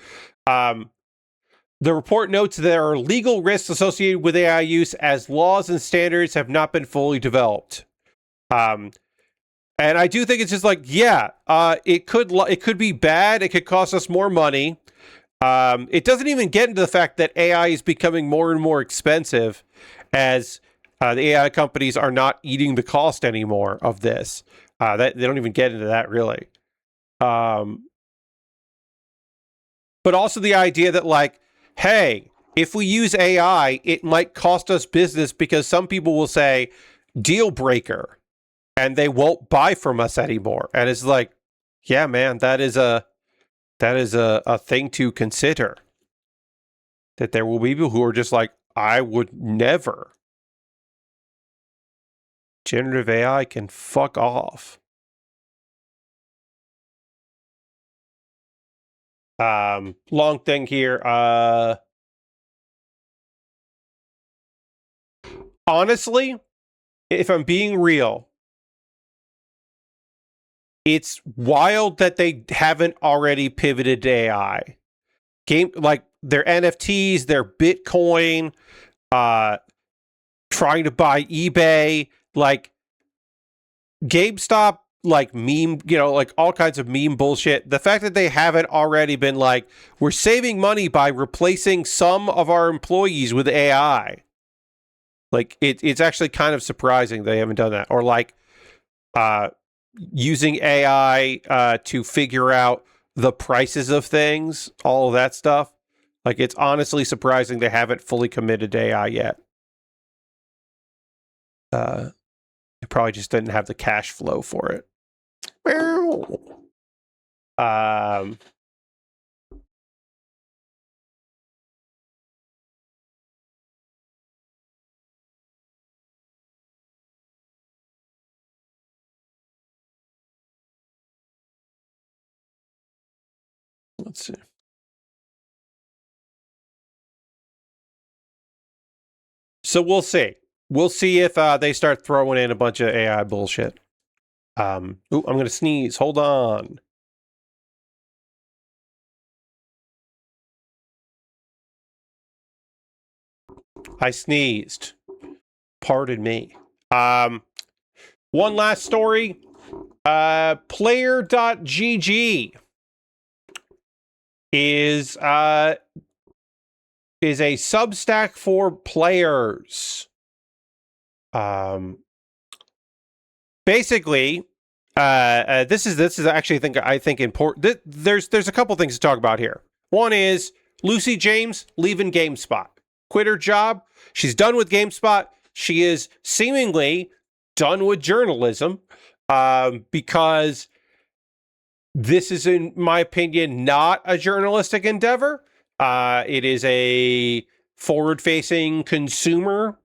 The report notes there are legal risks associated with AI use, as laws and standards have not been fully developed. And I do think it's just like, it could be bad. It could cost us more money. It doesn't even get into the fact that AI is becoming more and more expensive, as the AI companies are not eating the cost anymore of this. That they don't even get into that, really. But also the idea that, like, hey, if we use AI, it might cost us business, because some people will say deal breaker, and they won't buy from us anymore. And it's like, yeah, man, that is a thing to consider. That there will be people who are just like, I would never. Generative AI can fuck off. Long thing here. Honestly, if I'm being real, it's wild that they haven't already pivoted to AI. Like, their NFTs, their Bitcoin, trying to buy eBay, like GameStop, like meme, like all kinds of meme bullshit. The fact that they haven't already been like, we're saving money by replacing some of our employees with AI. Like, it's actually kind of surprising they haven't done that. Or like using AI to figure out the prices of things, all of that stuff. Like, it's honestly surprising they haven't fully committed to AI yet. They probably just didn't have the cash flow for it. Let's see. So we'll see. We'll see if they start throwing in a bunch of AI bullshit. Ooh, I'm going to sneeze. Hold on. I sneezed. Pardon me. One last story. Player.gg is a Substack for players. Basically, this is actually I think important. There's a couple things to talk about here. One is Lucy James leaving GameSpot, quit her job. She's done with GameSpot. She is seemingly done with journalism, because this is, in my opinion, not a journalistic endeavor. It is a forward-facing consumer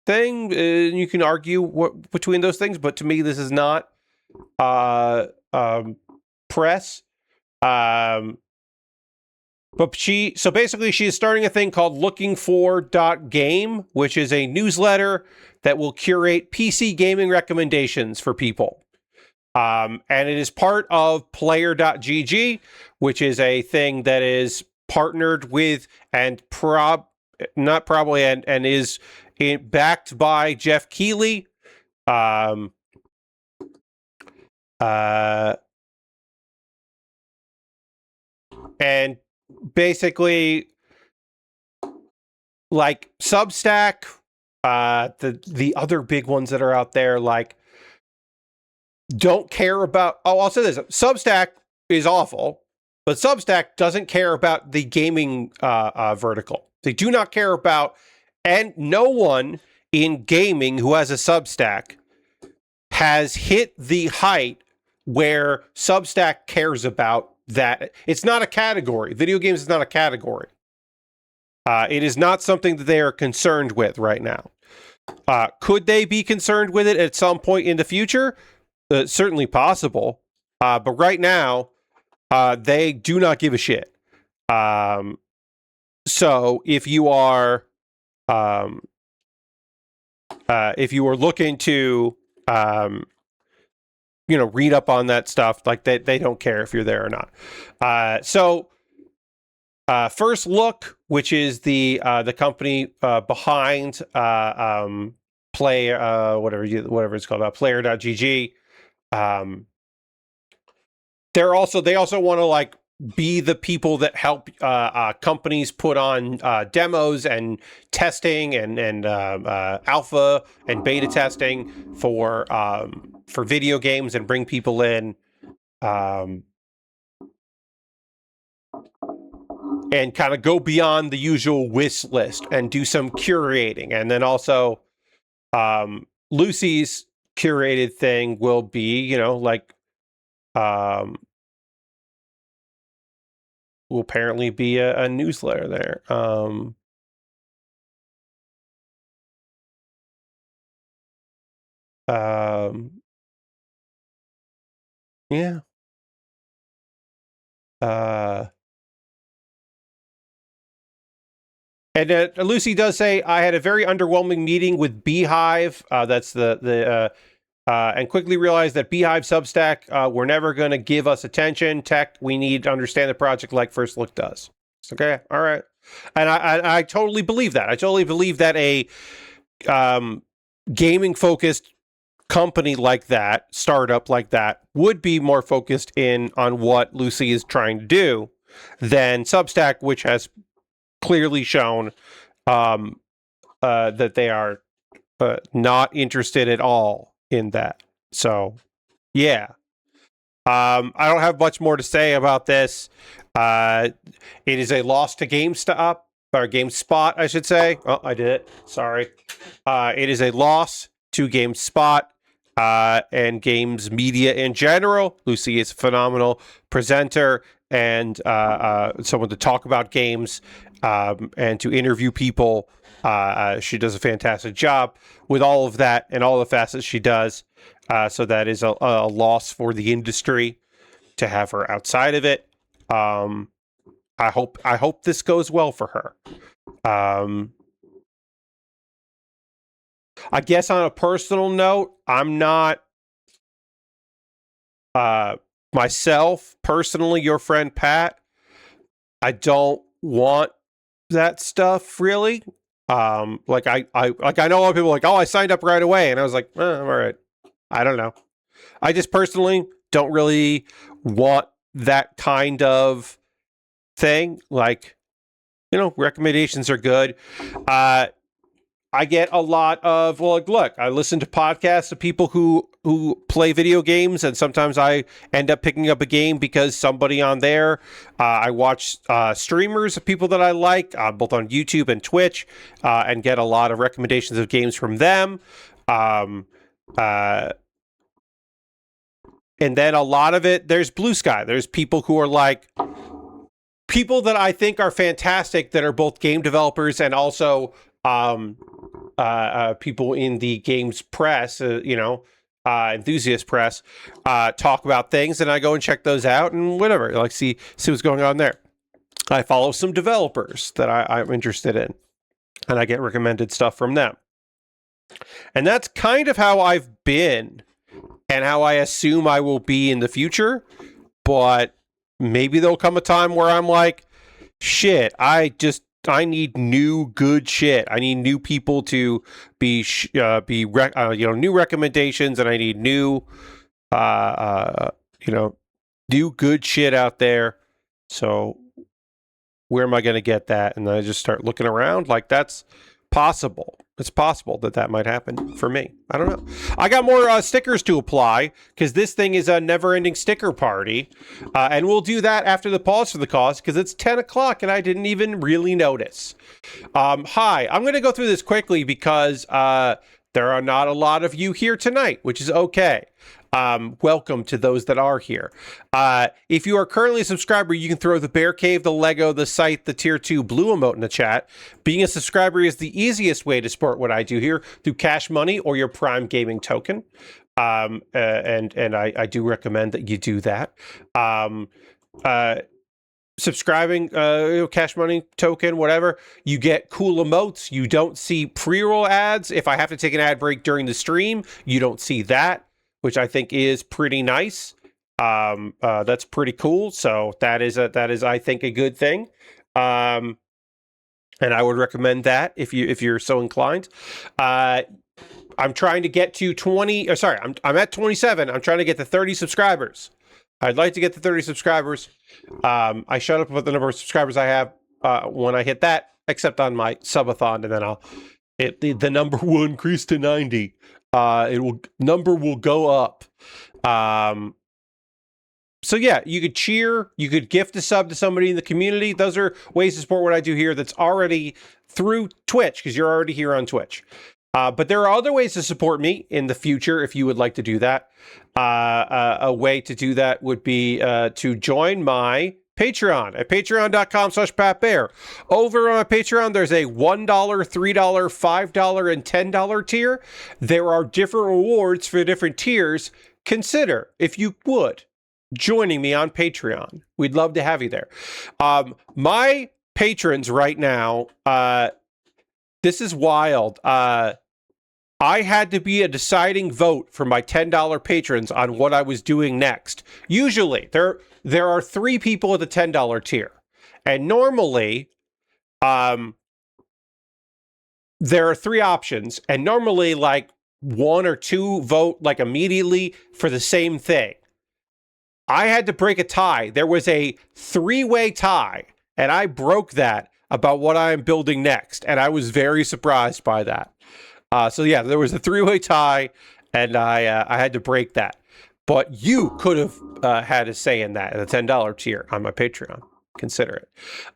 thing. You can argue between those things, but to me, this is not press. But so basically, she is starting a thing called lookingfor.game, which is a newsletter that will curate PC gaming recommendations for people. And it is part of player.gg, which is a thing that is partnered with and is backed by Jeff Keighley. And basically, like Substack, the other big ones that are out there, like, don't care about. Oh, I'll say this: Substack is awful, but Substack doesn't care about the gaming vertical. They do not care about, and no one in gaming who has a Substack has hit the height where Substack cares about that. It's not a category. Video games is not a category. It is not something that they are concerned with right now. Could they be concerned with it at some point in the future? Certainly possible. But right now, they do not give a shit. So if you are looking to read up on that stuff, like they don't care if you're there or not. So First Look, which is the company behind whatever it's called, player.gg. They also want to like be the people that help companies put on demos and testing and alpha and beta testing for video games and bring people in, and kind of go beyond the usual wish list and do some curating. And then also Lucy's curated thing will be, will apparently be a newsletter there. Yeah. And Lucy does say, I had a very underwhelming meeting with Beehive. That's and quickly realized that Beehive Substack were never going to give us attention. Tech, we need to understand the project like First Look does. Okay, all right. And I totally believe that. I totally believe that a gaming-focused company like that, startup like that, would be more focused on what Lucy is trying to do than Substack, which has clearly shown that they are not interested at all in that. So, yeah. I don't have much more to say about this. It is a loss to GameStop, or GameSpot, I should say. Oh, I did it. Sorry. It is a loss to GameSpot and games media in general. Lucy is a phenomenal presenter and someone to talk about games and to interview people. She does a fantastic job with all of that and all the facets she does. So that is a loss for the industry to have her outside of it. I hope this goes well for her. I guess on a personal note, I'm not myself personally, your friend Pat. I don't want that stuff really. Like I know a lot of people are like, oh, I signed up right away, and I was like, all right. I don't know. I just personally don't really want that kind of thing. Like, recommendations are good. I get a lot of, well, look, I listen to podcasts of people who play video games, and sometimes I end up picking up a game because somebody on there. I watch streamers of people that I like, both on YouTube and Twitch, and get a lot of recommendations of games from them. And then a lot of it, there's blue sky. There's people who are like, people that I think are fantastic that are both game developers and also people in the games press, enthusiast press, talk about things, and I go and check those out and whatever, like see what's going on there. I follow some developers that I'm interested in, and I get recommended stuff from them. And that's kind of how I've been and how I assume I will be in the future. But maybe there'll come a time where I'm like, shit, I need new good shit. I need new people to be new recommendations, and I need new, new good shit out there. So where am I going to get that? And then I just start looking around. Like, that's possible. It's possible that might happen for me. I don't know. I got more stickers to apply because this thing is a never-ending sticker party. And we'll do that after the pause for the cause because it's 10 o'clock and I didn't even really notice. Hi, I'm going to go through this quickly because there are not a lot of you here tonight, which is okay. Welcome to those that are here. If you are currently a subscriber, you can throw the Bear Cave, the Lego, the site, the tier 2 blue emote in the chat. Being a subscriber is the easiest way to support what I do here through Cash Money or your Prime Gaming token. And I do recommend that you do that. Subscribing, Cash Money token, whatever, you get cool emotes. You don't see pre-roll ads. If I have to take an ad break during the stream, you don't see that, which I think is pretty nice. That's pretty cool. So that is I think a good thing. And I would recommend that if you're so inclined. I'm trying to get to 20. I'm at 27. I'm trying to get to 30 subscribers. I'd like to get to 30 subscribers. I shut up about the number of subscribers I have when I hit that, except on my subathon, and then the number will increase to 90. Number will go up. So yeah, you could cheer, you could gift a sub to somebody in the community. Those are ways to support what I do here that's already through Twitch, because you're already here on Twitch. But there are other ways to support me in the future if you would like to do that. A way to do that would be to join my Patreon at patreon.com/PatBear. Over on my Patreon, there's a $1, $3, $5, and $10 tier. There are different rewards for different tiers. Consider, if you would, joining me on Patreon. We'd love to have you there. My patrons right now, this is wild. I had to be a deciding vote for my $10 patrons on what I was doing next. Usually, there are 3 people at the $10 tier. And normally, there are 3 options. And normally, like, 1 or 2 vote, like, immediately for the same thing. I had to break a tie. There was a 3-way tie. And I broke that about what I am building next. And I was very surprised by that. So yeah, there was a 3-way tie, and I had to break that. But you could have had a say in that at the $10 tier on my Patreon. Consider it.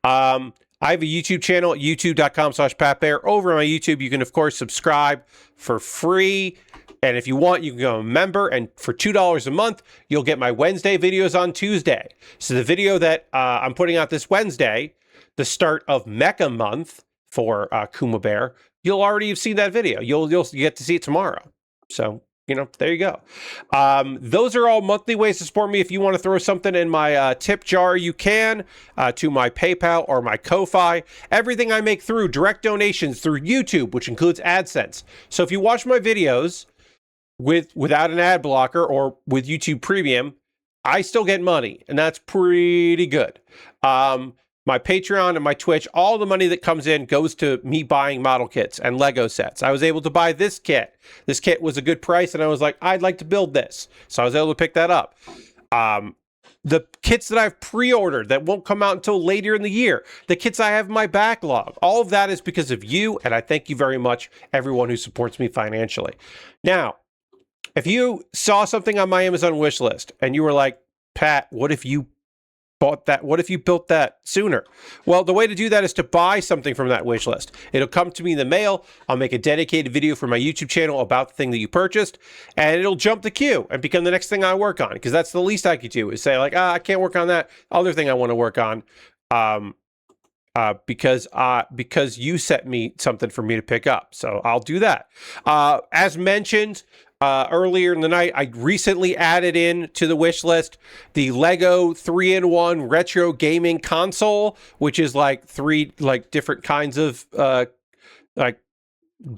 I have a YouTube channel at youtube.com/PatBear. Over on my YouTube, you can, of course, subscribe for free. And if you want, you can go a member. And for $2 a month, you'll get my Wednesday videos on Tuesday. So the video that I'm putting out this Wednesday, the start of Mecha Month for Kuma Baer, you'll already have seen that video. You'll get to see it tomorrow. So you know, there you go. Those are all monthly ways to support me. If you want to throw something in my tip jar, you can, to my PayPal or my Ko-Fi. Everything I make through direct donations through YouTube, which includes AdSense. So if you watch my videos without an ad blocker or with YouTube Premium, I still get money, and that's pretty good. My Patreon and my Twitch, all the money that comes in goes to me buying model kits and Lego sets. I was able to buy this kit. This kit was a good price, and I was like, I'd like to build this. So I was able to pick that up. The kits that I've pre-ordered that won't come out until later in the year, the kits I have in my backlog, all of that is because of you, and I thank you very much, everyone who supports me financially. Now, if you saw something on my Amazon wish list and you were like, Pat, what if you bought that? What if you built that sooner? Well, the way to do that is to buy something from that wish list. It'll come to me in the mail. I'll make a dedicated video for my YouTube channel about the thing that you purchased, and it'll jump the queue and become the next thing I work on, because that's the least I could do is say like, I can't work on that other thing I want to work on. Because you sent me something for me to pick up. So I'll do that. As mentioned, earlier in the night, I recently added in to the wish list the Lego 3-in-1 retro gaming console, which is like three different kinds of like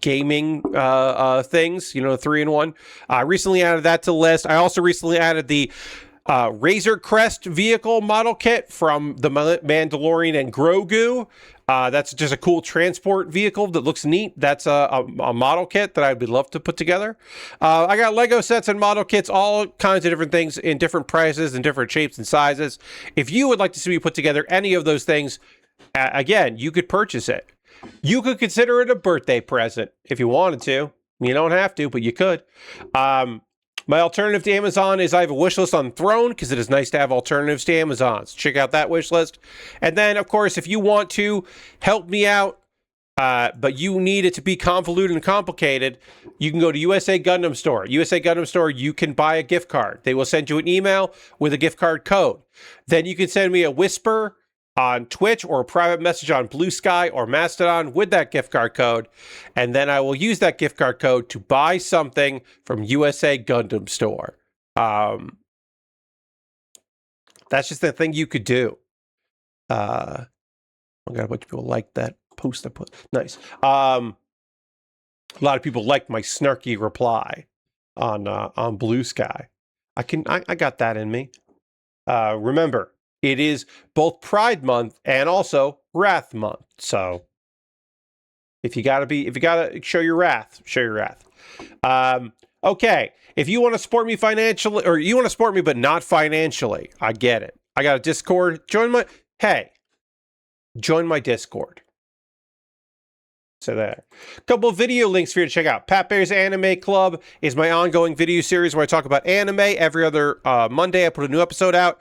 gaming things, you know, 3-in-1. I recently added that to the list. I also recently added the Razor Crest vehicle model kit from the Mandalorian and Grogu. That's just a cool transport vehicle that looks neat. That's a model kit that I would love to put together. I got Lego sets and model kits, all kinds of different things in different prices and different shapes and sizes. If you would like to see me put together any of those things, again, you could purchase it. You could consider it a birthday present if you wanted to. You don't have to, but you could. My alternative to Amazon is I have a wish list on Throne, because it is nice to have alternatives to Amazon. So check out that wish list. And then, of course, if you want to help me out, but you need it to be convoluted and complicated, you can go to USA Gundam Store. USA Gundam Store, you can buy a gift card. They will send you an email with a gift card code. Then you can send me a whisper on Twitch or a private message on Blue Sky or Mastodon with that gift card code, and then I will use that gift card code to buy something from USA Gundam Store. That's just the thing you could do. I got a bunch of people like that post I put. Nice. A lot of people like my snarky reply on Blue Sky. I got that in me. Remember, it is both Pride Month and also Wrath Month. So if you gotta show your wrath, show your wrath. Okay. If you want to support me financially, or you want to support me but not financially, I get it. I got a Discord. Join my Discord. So there. A couple of video links for you to check out. Pat Baer's Anime Club is my ongoing video series where I talk about anime. Every other Monday, I put a new episode out.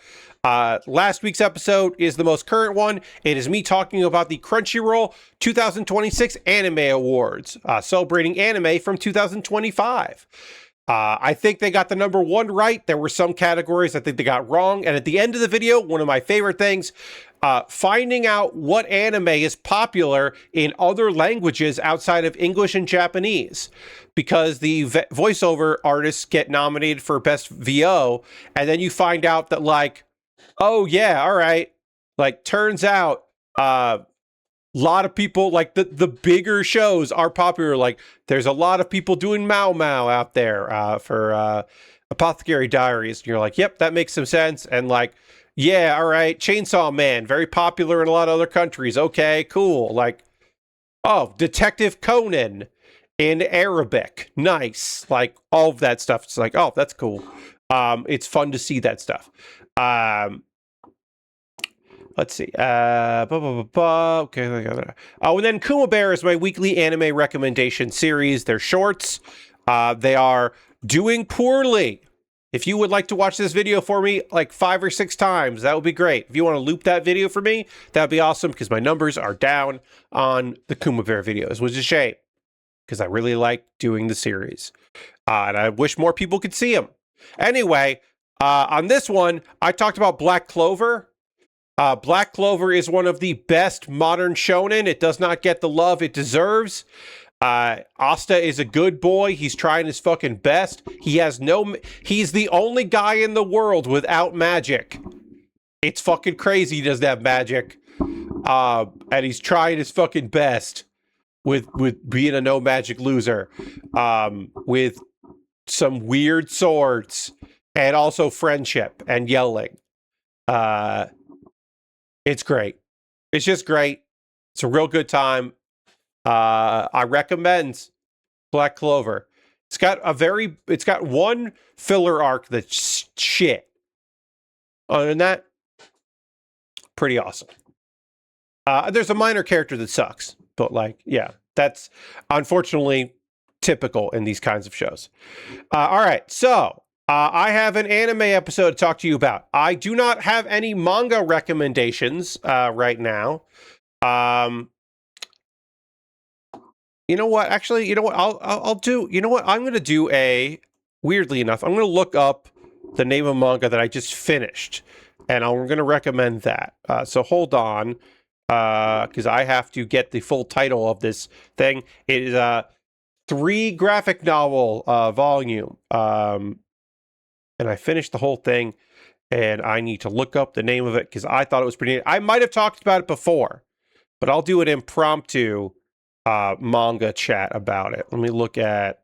Last week's episode is the most current one. It is me talking about the Crunchyroll 2026 Anime Awards, celebrating anime from 2025. I think they got the number one right. There were some categories I think they got wrong. And at the end of the video, one of my favorite things, finding out what anime is popular in other languages outside of English and Japanese, because the voiceover artists get nominated for Best VO, and then you find out that, like, oh yeah, all right, like, turns out lot of people, like, the bigger shows are popular. Like, there's a lot of people doing Mao Mao out there for Apothecary Diaries. And you're like, yep, that makes some sense. And like, yeah, all right, Chainsaw Man, very popular in a lot of other countries. Okay, cool. Like, oh, Detective Conan in Arabic. Nice. Like, all of that stuff. It's like, oh, that's cool. It's fun to see that stuff. Let's see. Okay. Oh, and then Kuma Baer is my weekly anime recommendation series. They're shorts. They are doing poorly. If you would like to watch this video for me like 5 or 6 times, that would be great. If you want to loop that video for me, that would be awesome, because my numbers are down on the Kuma Baer videos, which is a shame, because I really like doing the series. And I wish more people could see them. Anyway, on this one, I talked about Black Clover. Black Clover is one of the best modern shonen. It does not get the love it deserves. Asta is a good boy. He's trying his fucking best. He's the only guy in the world without magic. It's fucking crazy he doesn't have magic. And he's trying his fucking best with being a no magic loser. With some weird swords and also friendship and yelling. It's great. It's just great. It's a real good time. I recommend Black Clover. It's got one filler arc that's shit. Other than that, pretty awesome. There's a minor character that sucks, but like, yeah, that's unfortunately typical in these kinds of shows. All right, so I have an anime episode to talk to you about. I do not have any manga recommendations right now. You know what? Actually, you know what? I'll do. You know what? I'm going to do weirdly enough, I'm going to look up the name of manga that I just finished, and I'm going to recommend that. So hold on, because I have to get the full title of this thing. It is a 3 graphic novel volume, and I finished the whole thing, and I need to look up the name of it because I thought it was pretty. I might have talked about it before, but I'll do an impromptu manga chat about it. Let me look at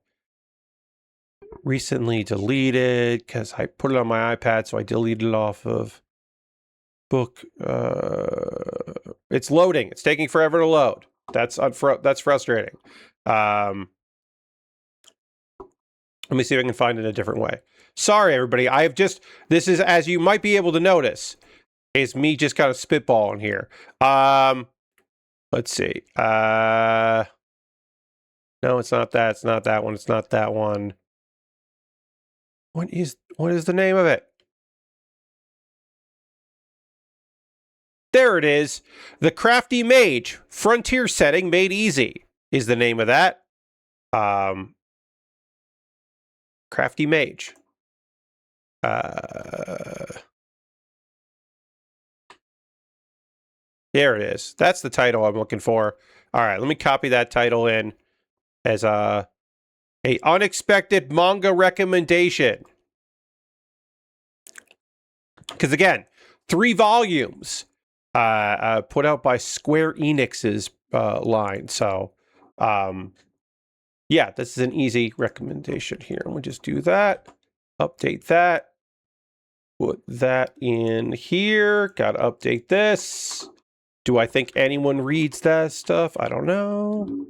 recently deleted because I put it on my iPad, so I deleted it off of book. It's loading. It's taking forever to load. That's frustrating. Let me see if I can find it a different way. Sorry, everybody. This is, as you might be able to notice, is me just kind of spitballing here. Let's see. No, it's not that. It's not that one. It's not that one. What is the name of it? There it is. The Crafty Mage, Frontier Setting Made Easy is the name of that. Crafty Mage. There it is. That's the title I'm looking for. All right, let me copy that title in as a unexpected manga recommendation. Because again, 3 volumes put out by Square Enix's line. So, yeah, this is an easy recommendation here. Let me just do that. Update that. Put that in here. Got to update this. Do I think anyone reads that stuff? I don't know.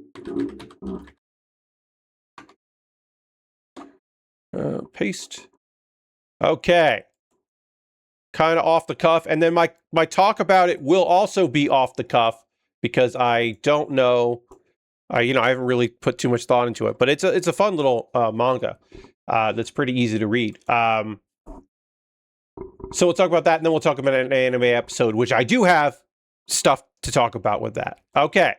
Paste. Okay. Kind of off the cuff. And then my talk about it will also be off the cuff because I don't know. I haven't really put too much thought into it, but it's a fun little manga that's pretty easy to read. So we'll talk about that, and then we'll talk about an anime episode, which I do have stuff to talk about with that. Okay.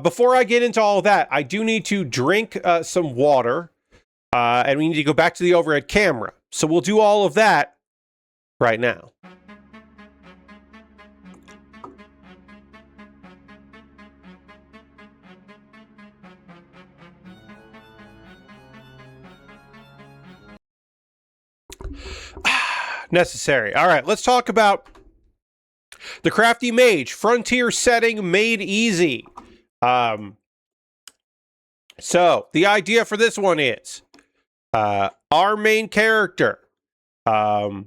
Before I get into all of that, I do need to drink some water, and we need to go back to the overhead camera. So we'll do all of that right now. Necessary. All right, let's talk about the Crafty Mage, Frontier Setting Made Easy. So the idea for this one is our main character was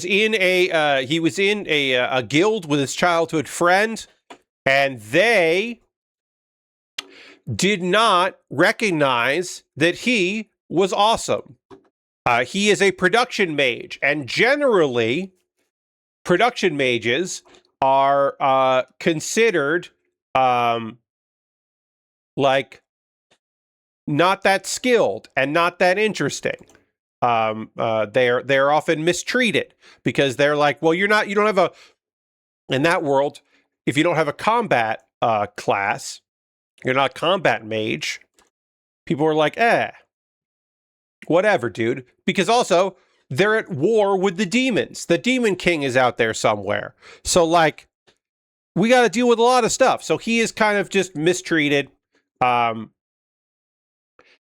in a guild with his childhood friend, and they did not recognize that he was awesome. He is a production mage, and generally, production mages are considered like not that skilled and not that interesting. They're often mistreated because they're like, well, you don't have in that world, if you don't have a combat class, you're not a combat mage. People are like, whatever, dude. Because also, they're at war with the demons. The Demon King is out there somewhere. So, like, we got to deal with a lot of stuff. So he is kind of just mistreated. And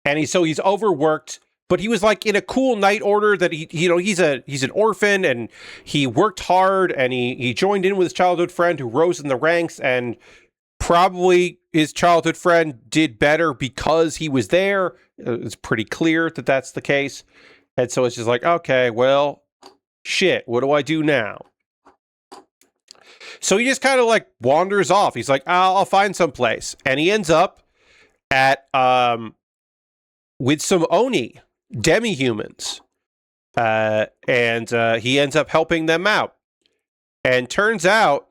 he's overworked, but he was like in a cool knight order that he's an orphan, and he worked hard, and he joined in with his childhood friend who rose in the ranks, and probably his childhood friend did better because he was there. It's pretty clear that that's the case. And so it's just like, okay, well, shit, what do I do now? So he just kind of like wanders off. He's like, I'll find some place. And he ends up at, with some Oni, demi-humans. And he ends up helping them out. And turns out,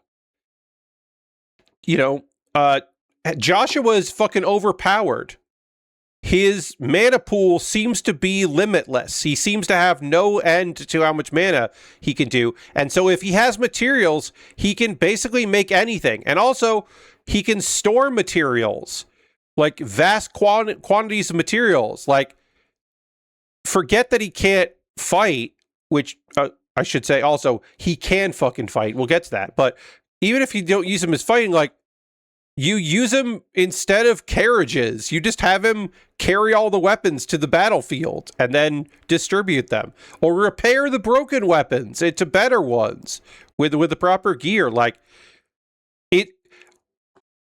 Joshua is fucking overpowered. His mana pool seems to be limitless. He seems to have no end to how much mana he can do. And so if he has materials, he can basically make anything. And also, he can store materials, like vast quantities of materials. Like, forget that he can't fight, which I should say also, he can fucking fight. We'll get to that. But even if you don't use him as fighting, like, you use him instead of carriages. You just have him carry all the weapons to the battlefield and then distribute them, or repair the broken weapons into better ones with the proper gear. Like,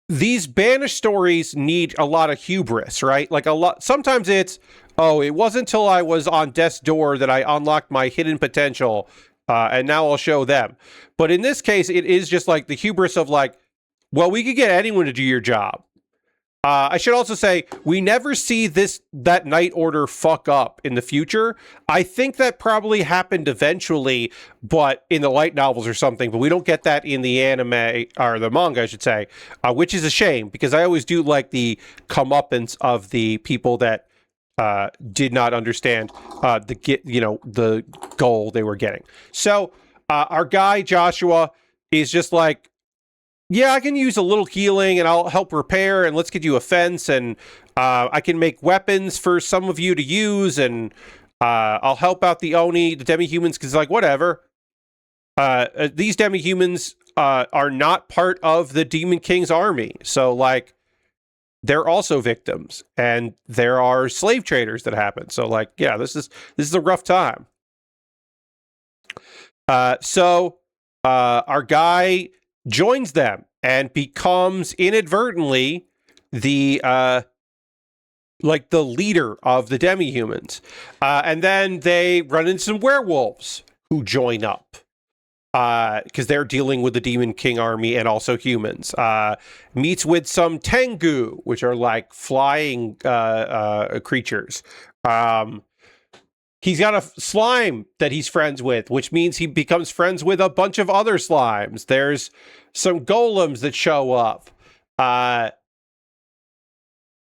these banished stories need a lot of hubris, right? Like, sometimes it's, it wasn't until I was on death's door that I unlocked my hidden potential, and now I'll show them. But in this case, it is just like the hubris of like, well, we could get anyone to do your job. I should also say, we never see that Knight Order fuck up in the future. I think that probably happened eventually, but in the light novels or something, but we don't get that in the anime, or the manga, I should say, which is a shame, because I always do like the comeuppance of the people that did not understand the goal they were getting. So our guy, Joshua, is just like, yeah, I can use a little healing and I'll help repair, and let's get you a fence, and I can make weapons for some of you to use, and I'll help out the Oni, the demi-humans, because like, whatever. These demi-humans are not part of the Demon King's army, so like, they're also victims, and there are slave traders that happen. So like, yeah, this is a rough time. So our guy joins them and becomes inadvertently the leader of the demi-humans. And then they run into some werewolves who join up because they're dealing with the Demon King army and also humans. Meets with some Tengu, which are like flying creatures. He's got a slime that he's friends with, which means he becomes friends with a bunch of other slimes. There's some golems that show up.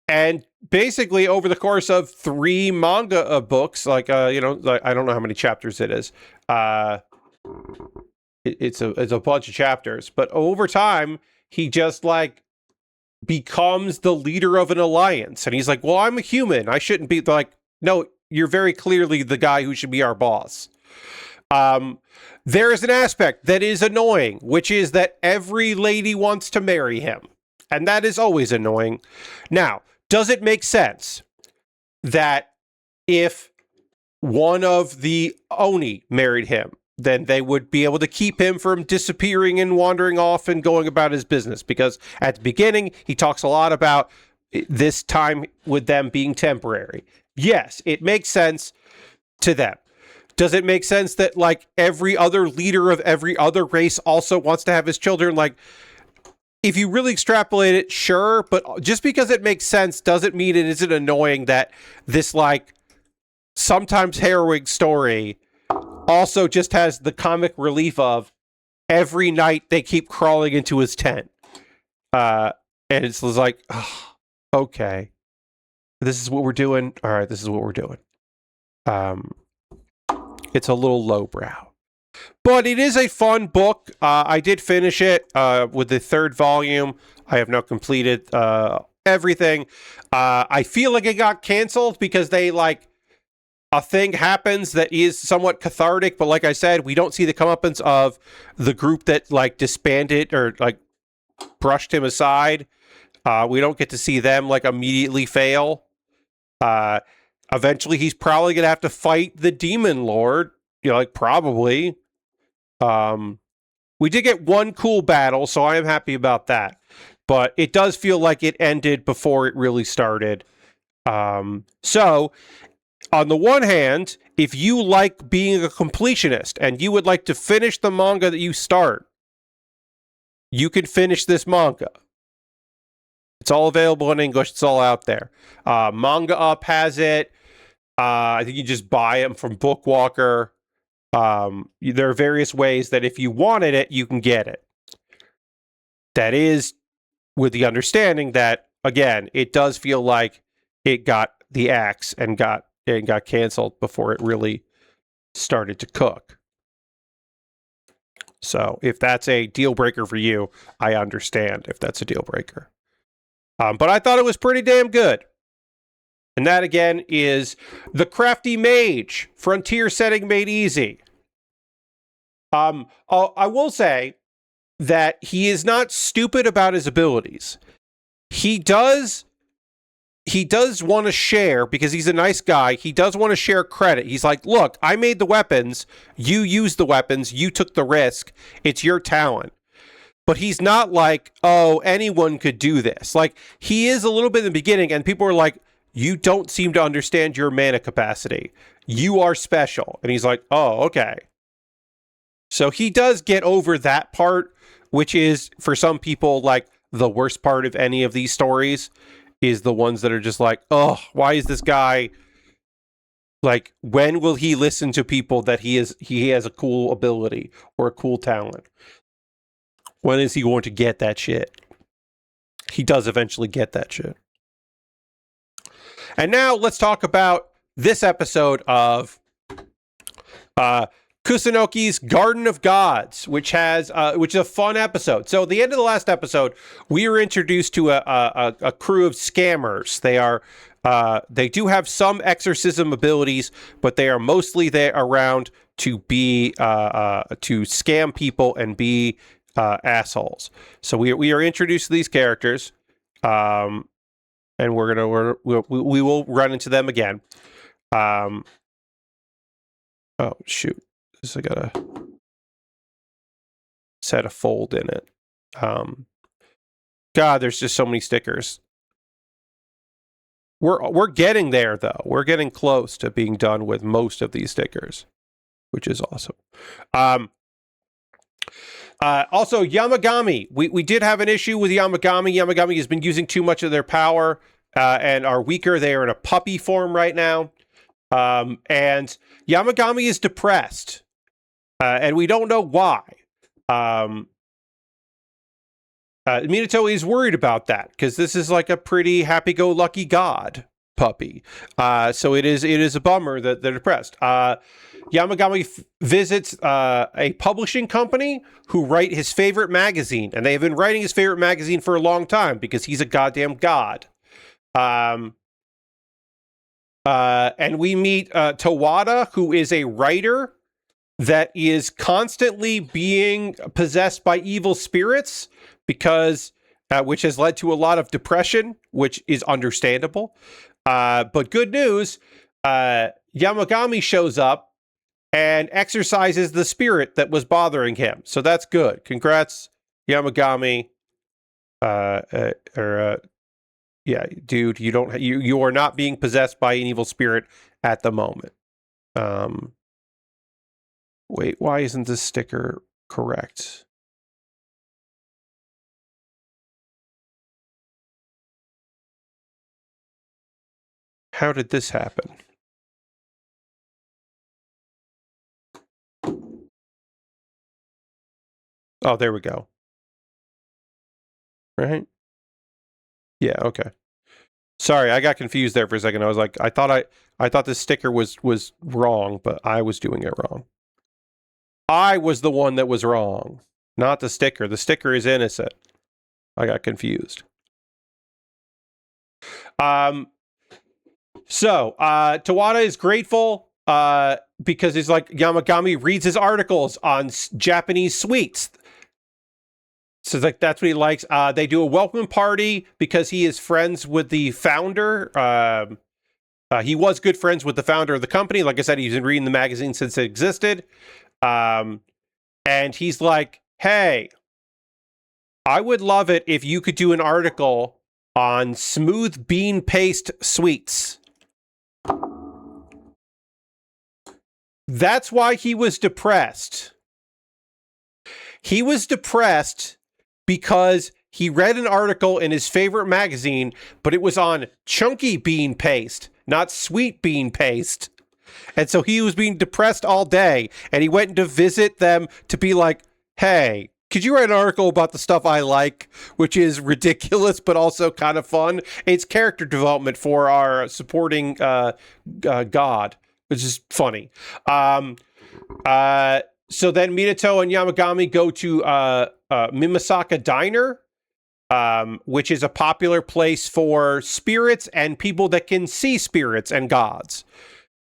And basically, over the course of 3 manga books, I don't know how many chapters it is. It's a bunch of chapters. But over time, he just, like, becomes the leader of an alliance. And he's like, well, I'm a human. I shouldn't be, like, no, you're very clearly the guy who should be our boss. There is an aspect that is annoying, which is that every lady wants to marry him. And that is always annoying. Now, does it make sense that if one of the Oni married him, then they would be able to keep him from disappearing and wandering off and going about his business? Because at the beginning, he talks a lot about this time with them being temporary. Yes, it makes sense to them. Does it make sense that, like, every other leader of every other race also wants to have his children? Like, if you really extrapolate it, sure, but just because it makes sense doesn't mean it isn't annoying that this, like, sometimes harrowing story also just has the comic relief of every night they keep crawling into his tent. And it's like, oh, okay. This is what we're doing. All right, this is what we're doing. It's a little lowbrow. But it is a fun book. I did finish it with the 3rd volume. I have now completed everything. I feel like it got canceled because a thing happens that is somewhat cathartic. But like I said, we don't see the comeuppance of the group that, like, disbanded or, like, brushed him aside. We don't get to see them like immediately fail. Eventually he's probably gonna have to fight the Demon Lord, you know, like probably. We did get one cool battle, so I am happy about that. But it does feel like it ended before it really started. So, on the one hand, if you like being a completionist and you would like to finish the manga that you start, you can finish this manga. It's all available in English. It's all out there. Manga Up has it. I think you just buy them from Bookwalker. There are various ways that if you wanted it, you can get it. That is with the understanding that, again, it does feel like it got the axe and got canceled before it really started to cook. So if that's a deal breaker for you, I understand if that's a deal breaker. But I thought it was pretty damn good. And that, again, is the Crafty Mage, Frontier Setting Made Easy. I will say that he is not stupid about his abilities. He does want to share, because he's a nice guy. He does want to share credit. He's like, look, I made the weapons. You used the weapons. You took the risk. It's your talent. But he's not like, oh, anyone could do this. Like, he is a little bit in the beginning, and people are like, you don't seem to understand your mana capacity. You are special. And he's like, oh, okay. So he does get over that part, which is, for some people, like, the worst part of any of these stories, is the ones that are just like, oh, why is this guy, like, when will he listen to people that he has a cool ability or a cool talent? When is he going to get that shit? He does eventually get that shit. And now let's talk about this episode of Kusunoki's Garden of Gods, which is a fun episode. So at the end of the last episode, we were introduced to a crew of scammers. They do have some exorcism abilities, but they are mostly there around to be to scam people and be assholes. So we are introduced to these characters, and we will run into them again. Oh shoot. I gotta set a fold in it. God, there's just so many stickers. We're getting there though. We're getting close to being done with most of these stickers, which is awesome. Also, Yamagami. We did have an issue with Yamagami. Yamagami has been using too much of their power and are weaker. They are in a puppy form right now. And Yamagami is depressed. And we don't know why. Minato is worried about that because this is like a pretty happy-go-lucky god puppy. So it is a bummer that they're depressed. Yamagami visits a publishing company who write his favorite magazine, and they have been writing his favorite magazine for a long time because he's a goddamn god. And we meet Tawada, who is a writer that is constantly being possessed by evil spirits because which has led to a lot of depression, which is understandable. But good news, Yamagami shows up and exorcises the spirit that was bothering him. So that's good. Congrats, Yamagami. Yeah, dude, you are not being possessed by an evil spirit at the moment. Wait, why isn't this sticker correct? How did this happen? Oh, there we go. Right? Yeah, okay. Sorry, I got confused there for a second. I was like, I thought this sticker was wrong, but I was doing it wrong. I was the one that was wrong, not the sticker. The sticker is innocent. I got confused. So Tawada is grateful because he's like, Yamagami reads his articles on Japanese sweets. So like that's what he likes. They do a welcome party because he is friends with the founder. He was good friends with the founder of the company. Like I said, he's been reading the magazine since it existed. And he's like, hey, I would love it if you could do an article on smooth bean paste sweets. That's why he was depressed. He was depressed because he read an article in his favorite magazine, but it was on chunky bean paste, not sweet bean paste. And so he was being depressed all day, and he went to visit them to be like, hey, could you write an article about the stuff I like, which is ridiculous, but also kind of fun? It's character development for our supporting God, which is funny. So then Minato and Yamagami go to Mimasaka Diner, which is a popular place for spirits and people that can see spirits and gods.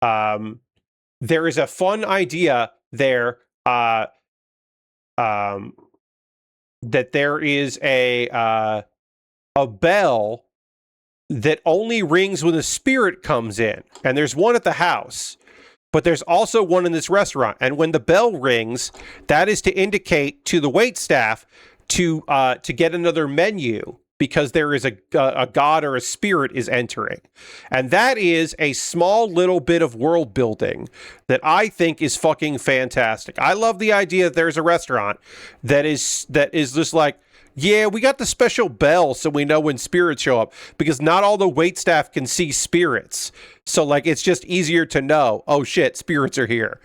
There is a fun idea there that there is a bell that only rings when a spirit comes in, and there's one at the house, but there's also one in this restaurant. And when the bell rings, that is to indicate to the waitstaff to get another menu because there is a god or a spirit is entering. And that is a small little bit of world building that I think is fucking fantastic. I love the idea that there's a restaurant that is just like, yeah, we got the special bell so we know when spirits show up, because not all the waitstaff can see spirits. So like, it's just easier to know, oh shit, spirits are here.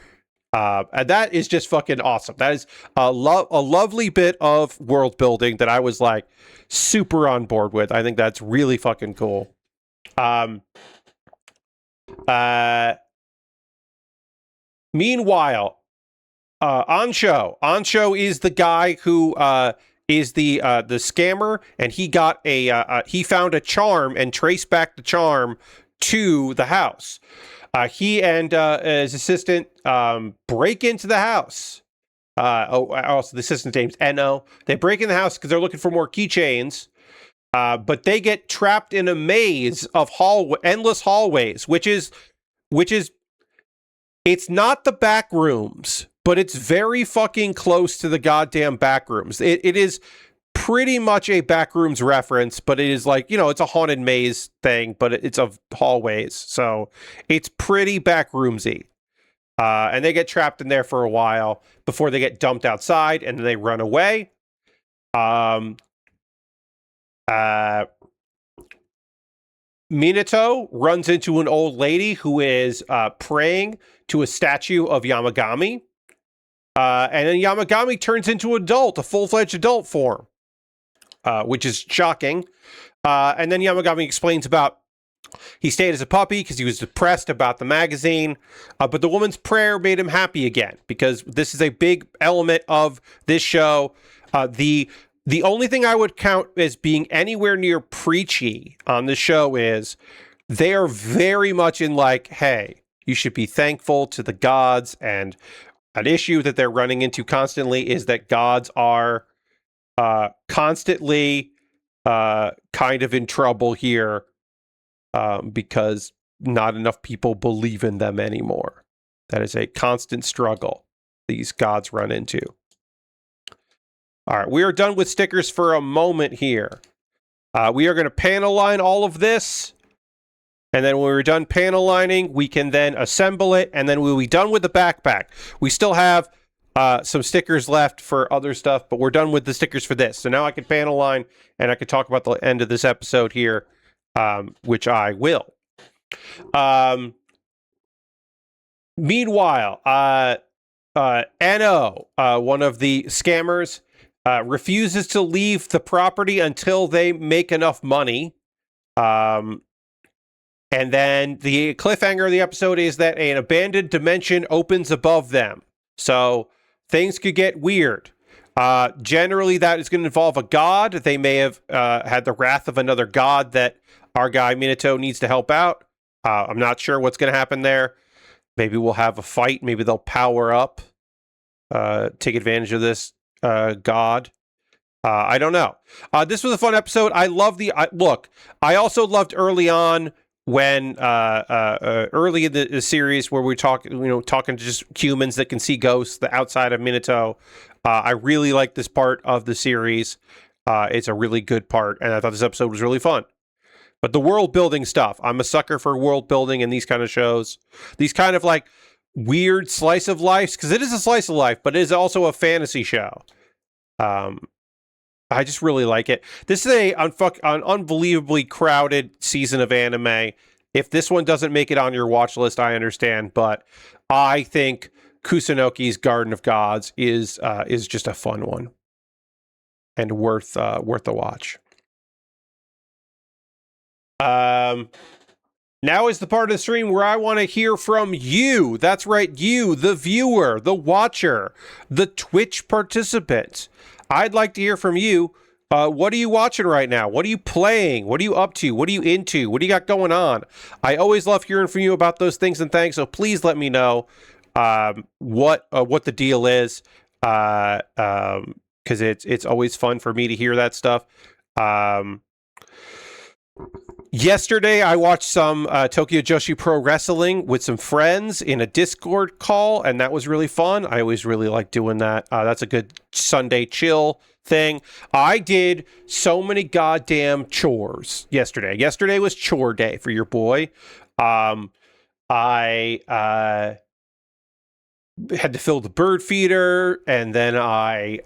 And that is just fucking awesome. That is a lovely bit of world building that I was like super on board with. I think that's really fucking cool. Meanwhile, Ansho is the guy who is the scammer, and he got he found a charm and traced back the charm to the house. He and his assistant break into the house. Also, the assistant's name's Eno. They break in the house because they're looking for more keychains, but they get trapped in a maze of endless hallways, which is, it's not the back rooms, but it's very fucking close to the goddamn back rooms. It is pretty much a backrooms reference, but it is like, it's a haunted maze thing, but it's of hallways, so it's pretty backroomsy. And they get trapped in there for a while before they get dumped outside, and then they run away. Minato runs into an old lady who is praying to a statue of Yamagami, and then Yamagami turns into a full-fledged adult form. Which is shocking. And then Yamagami explains about he stayed as a puppy because he was depressed about the magazine, but the woman's prayer made him happy again, because this is a big element of this show. The only thing I would count as being anywhere near preachy on the show is they are very much in like, hey, you should be thankful to the gods, and an issue that they're running into constantly is that gods are constantly kind of in trouble here because not enough people believe in them anymore. That is a constant struggle these gods run into. All right, we are done with stickers for a moment here. We are going to panel line all of this, and then when we're done panel lining, we can then assemble it, and then we'll be done with the backpack. We still have some stickers left for other stuff, but we're done with the stickers for this. So now I can panel line, and I can talk about the end of this episode here, which I will. Meanwhile, Eno, one of the scammers, refuses to leave the property until they make enough money. And then the cliffhanger of the episode is that an abandoned dimension opens above them. So things could get weird. Generally, that is going to involve a god. They may have had the wrath of another god that our guy Minato needs to help out. I'm not sure what's going to happen there. Maybe we'll have a fight. Maybe they'll power up, take advantage of this god. I don't know. This was a fun episode. I love look. I also loved early on when early in the series where we're talking to just humans that can see ghosts, the outside of Minato. I really like this part of the series. It's a really good part, and I thought this episode was really fun. But the world building stuff, I'm a sucker for world building in these kind of shows. These kind of like weird slice of life, because it is a slice of life, but it is also a fantasy show. I just really like it. This is an unbelievably crowded season of anime. If this one doesn't make it on your watch list, I understand, but I think Kusunoki's Garden of Gods is just a fun one and worth a watch. Now is the part of the stream where I want to hear from you. That's right, you, the viewer, the watcher, the Twitch participant. I'd like to hear from you. What are you watching right now? What are you playing? What are you up to? What are you into? What do you got going on? I always love hearing from you about those things and things, so please let me know what the deal is, because it's always fun for me to hear that stuff. Yesterday, I watched some Tokyo Joshi Pro Wrestling with some friends in a Discord call, and that was really fun. I always really like doing that. That's a good Sunday chill thing. I did so many goddamn chores yesterday. Yesterday was chore day for your boy. I had to fill the bird feeder, and then I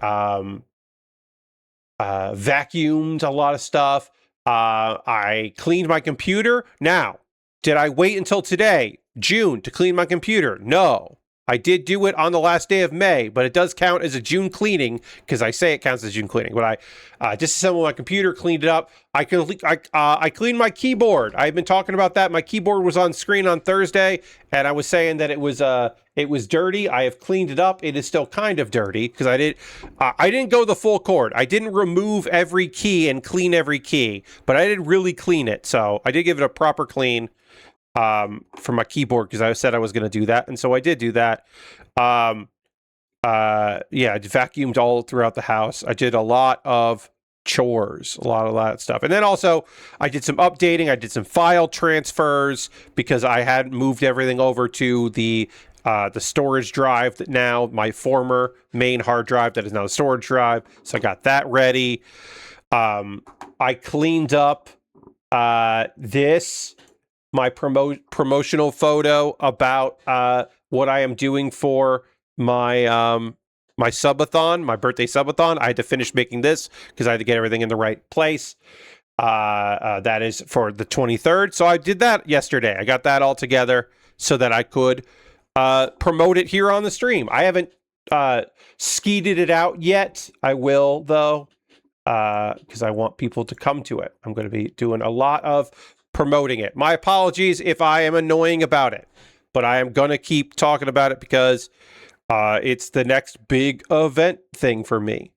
vacuumed a lot of stuff. I cleaned my computer. Now, did I wait until today, June, to clean my computer? No. I did do it on the last day of May, but it does count as a June cleaning because I say it counts as June cleaning. But I disassembled my computer, cleaned it up. I cleaned my keyboard. I've been talking about that. My keyboard was on screen on Thursday, and I was saying that it was dirty. I have cleaned it up. It is still kind of dirty because I didn't go the full cord. I didn't remove every key and clean every key, but I did really clean it. So I did give it a proper clean for my keyboard because I said I was going to do that, and so I did do that. I vacuumed all throughout the house. I did a lot of chores, a lot of that stuff, and then also I did some updating. I did some file transfers because I hadn't moved everything over to the storage drive that now my former main hard drive that is now the storage drive. So I got that ready. I cleaned up my promotional photo about what I am doing for my my subathon, my birthday subathon. I had to finish making this because I had to get everything in the right place. That is for the 23rd. So I did that yesterday. I got that all together so that I could promote it here on the stream. I haven't skeeted it out yet. I will, though, because I want people to come to it. I'm going to be doing a lot of promoting it. My apologies if I am annoying about it, but I am going to keep talking about it because it's the next big event thing for me.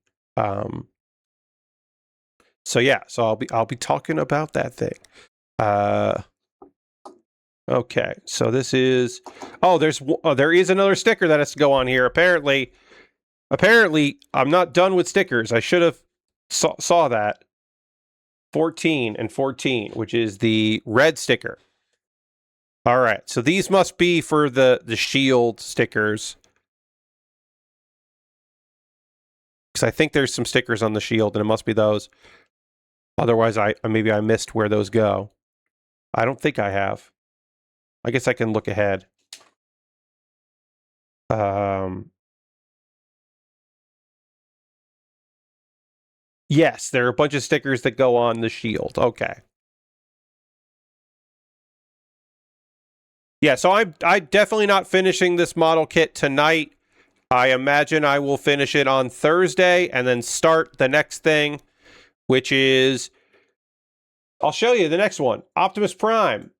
So I'll be talking about that thing. Okay, so this is there is another sticker that has to go on here. Apparently I'm not done with stickers. I should have saw that. 14 and 14, which is the red sticker. All right, so these must be for the shield stickers. Because I think there's some stickers on the shield, and it must be those. Otherwise, maybe I missed where those go. I don't think I have. I guess I can look ahead. Yes, there are a bunch of stickers that go on the shield. Okay. Yeah, so I'm definitely not finishing this model kit tonight. I imagine I will finish it on Thursday and then start the next thing, which is, I'll show you the next one, Optimus Prime.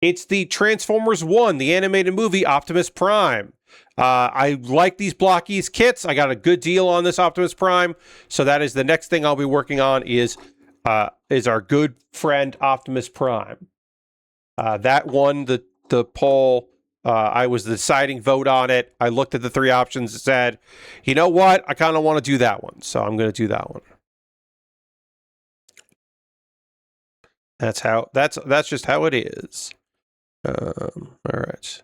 It's the Transformers 1, the animated movie Optimus Prime. I like these Blockies kits. I got a good deal on this Optimus Prime, so that is the next thing I'll be working on is our good friend Optimus Prime. That won the poll. I was the deciding vote on it. I looked at the three options and said, you know what? I kind of want to do that one, so I'm going to do that one. That's just how it is. All right.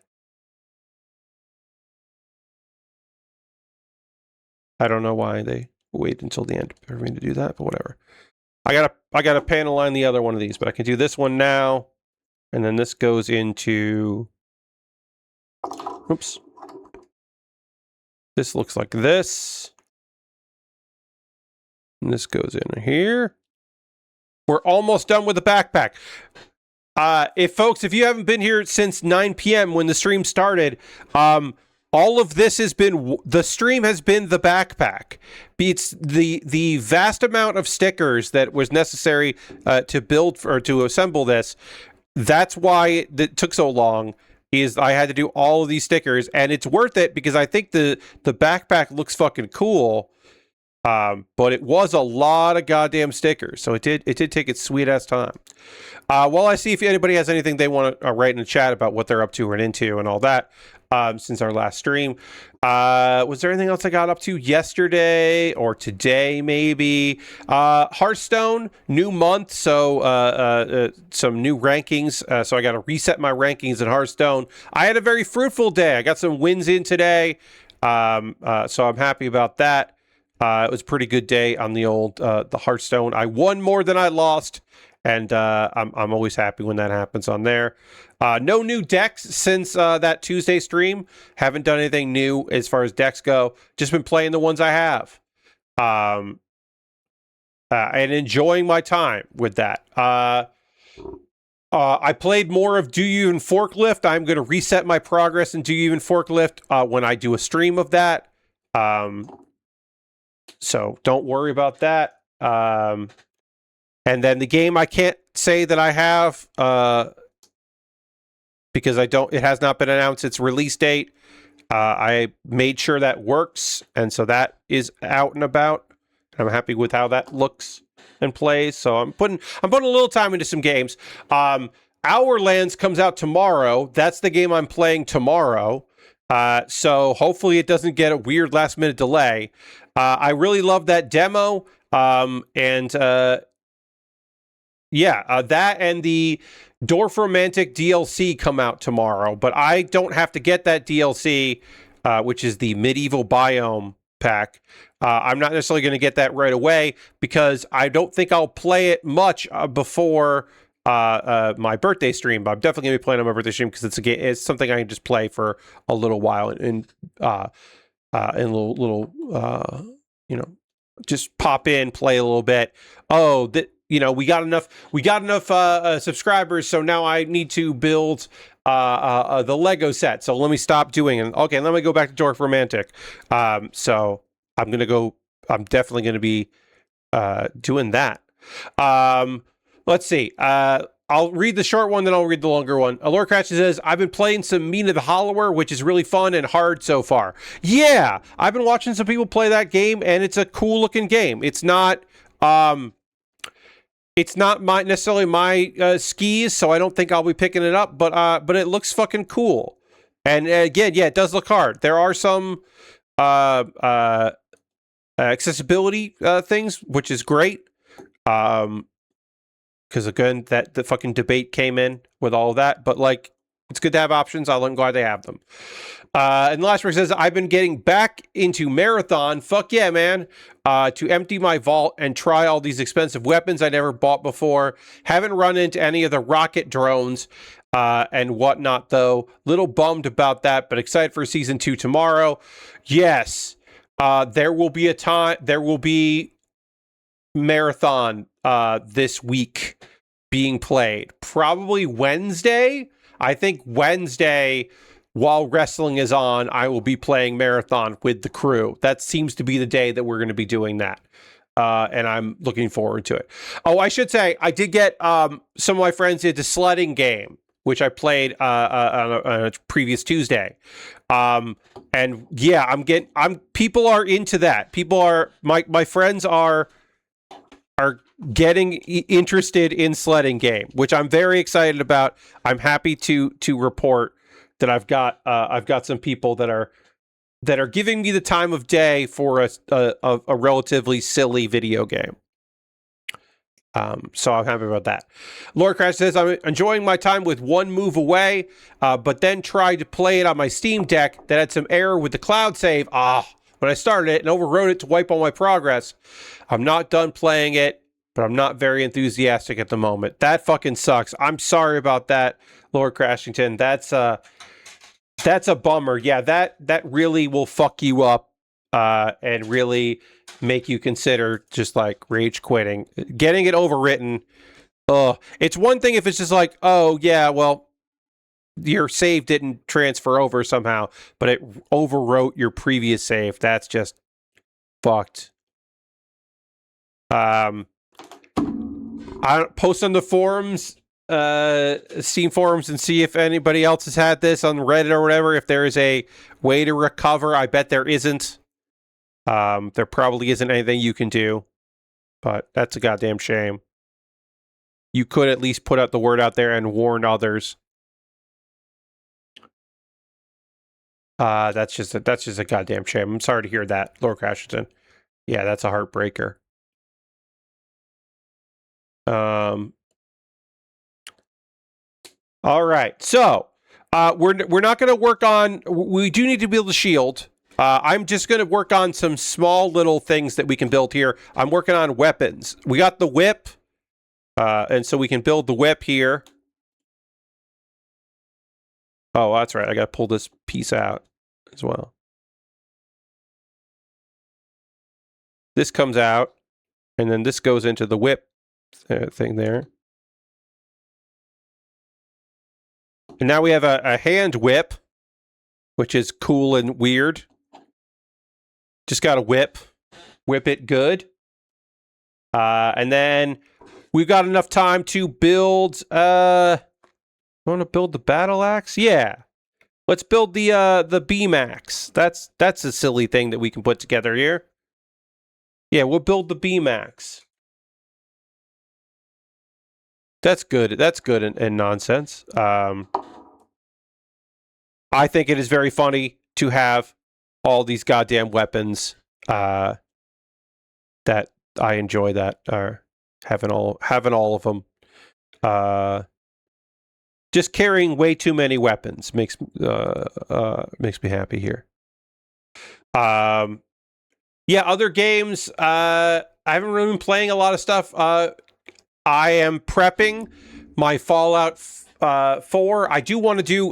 I don't know why they wait until the end for me to do that, but whatever. I gotta panel line the other one of these, but I can do this one now, and then this goes into. Oops. This looks like this. And this goes in here. We're almost done with the backpack. If you haven't been here since 9 p.m. when the stream started, all of this has been, the stream has been the backpack. It's the vast amount of stickers that was necessary to build or to assemble this. That's why it took so long. Is I had to do all of these stickers, and it's worth it because I think the backpack looks fucking cool. But it was a lot of goddamn stickers, so it did take its sweet ass time. While I see if anybody has anything they want to write in the chat about what they're up to and into and all that, since our last stream, was there anything else I got up to yesterday or today? Maybe Hearthstone, new month, so some new rankings. So I got to reset my rankings in Hearthstone. I had a very fruitful day. I got some wins in today, so I'm happy about that. It was a pretty good day on the old the Hearthstone. I won more than I lost, and I'm always happy when that happens on there. No new decks since that Tuesday stream. Haven't done anything new as far as decks go. Just been playing the ones I have, and enjoying my time with that. I played more of Do You Even Forklift. I'm going to reset my progress in Do You Even Forklift when I do a stream of that. So don't worry about that. And then the game I can't say that I have because it has not been announced its release date. I made sure that works, and so that is out and about. I'm happy with how that looks and plays. So I'm putting a little time into some games. Our Lands comes out tomorrow. That's the game I'm playing tomorrow. So hopefully it doesn't get a weird last minute delay. I really love that demo. That and the Dwarf Romantic DLC come out tomorrow, but I don't have to get that DLC, which is the Medieval Biome pack. I'm not necessarily going to get that right away because I don't think I'll play it much before my birthday stream, but I'm definitely going to be playing on my birthday stream because it's something I can just play for a little while and just pop in, play a little bit. Oh, we got enough subscribers, so now I need to build the Lego set. So let me stop doing it. Okay, let me go back to Dwarf Romantic. So I'm definitely going to be doing that. Let's see. I'll read the short one, then I'll read the longer one. Allure Cratch says, I've been playing some Mina the Hollower, which is really fun and hard so far. Yeah, I've been watching some people play that game, and it's a cool looking game. It's not necessarily my skis, so I don't think I'll be picking it up, but it looks fucking cool. And again, yeah, it does look hard. There are some accessibility things, which is great. Because again, the fucking debate came in with all of that, but like, it's good to have options. I'm glad they have them. And the last one says, I've been getting back into Marathon. Fuck yeah, man. To empty my vault and try all these expensive weapons I never bought before. Haven't run into any of the rocket drones and whatnot, though. Little bummed about that, but excited for season 2 tomorrow. Yes, there will be Marathon this week being played. Probably Wednesday. I think Wednesday, while wrestling is on, I will be playing Marathon with the crew. That seems to be the day that we're going to be doing that. And I'm looking forward to it. Oh, I should say, I did get some of my friends into sledding game, which I played on a previous Tuesday. And yeah, people are into that. My friends are getting interested in sledding game, which I'm very excited about. I'm happy to report that I've got some people that are giving me the time of day for a relatively silly video game. So I'm happy about that. Lord Crash says, I'm enjoying my time with one move away, but then tried to play it on my Steam Deck that had some error with the cloud save. When I started it and overwrote it to wipe all my progress. I'm not done playing it, but I'm not very enthusiastic at the moment. That fucking sucks. I'm sorry about that, Lord Crashington. That's a bummer. Yeah, that really will fuck you up. And really make you consider just like rage quitting. Getting it overwritten, it's one thing if it's just like, oh yeah, well, your save didn't transfer over somehow, but it overwrote your previous save. That's just fucked. I post on the forums, Steam forums, and see if anybody else has had this on Reddit or whatever. If there is a way to recover, I bet there isn't. There probably isn't anything you can do, but that's a goddamn shame. You could at least put out the word out there and warn others. That's just a goddamn shame. I'm sorry to hear that, Lord Crashington. Yeah, that's a heartbreaker. All right, so we're not going to work on. We do need to build a shield. I'm just going to work on some small little things that we can build here. I'm working on weapons. We got the whip, and so we can build the whip here. Oh, that's right. I got to pull this piece out as well. This comes out, and then this goes into the whip thing there. And now we have a hand whip, which is cool and weird. Just got to whip it good. And then we've got enough time to build, want to build the battle axe? Yeah. Let's build the beam axe. That's a silly thing that we can put together here. Yeah, we'll build the beam axe. That's good. That's good and nonsense. I think it is very funny to have all these goddamn weapons that I enjoy that are having all of them. Just carrying way too many weapons makes me happy here. Yeah, other games. I haven't really been playing a lot of stuff. I am prepping my Fallout 4. I do want to do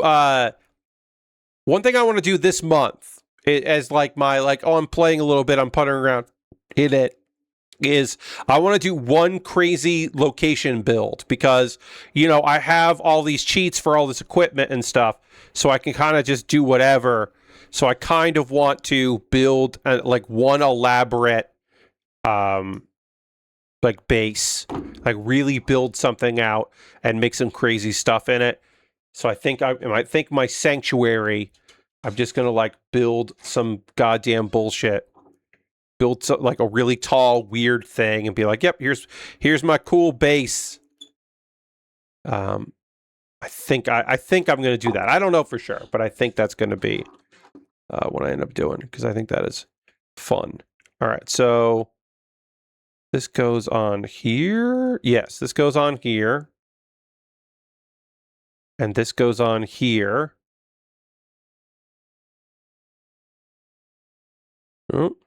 one thing I want to do this month. As like my I'm playing a little bit, I'm puttering around in it, is I want to do one crazy location build because, I have all these cheats for all this equipment and stuff, so I can kind of just do whatever. So I kind of want to build one elaborate base, really build something out and make some crazy stuff in it. So I think my sanctuary, I'm just gonna build some goddamn bullshit. Build some, a really tall, weird thing and be like, yep, here's my cool base. I think I'm gonna do that. I don't know for sure, but I think that's gonna be what I end up doing because I think that is fun. All right, so this goes on here. Yes, this goes on here. And this goes on here. Oh.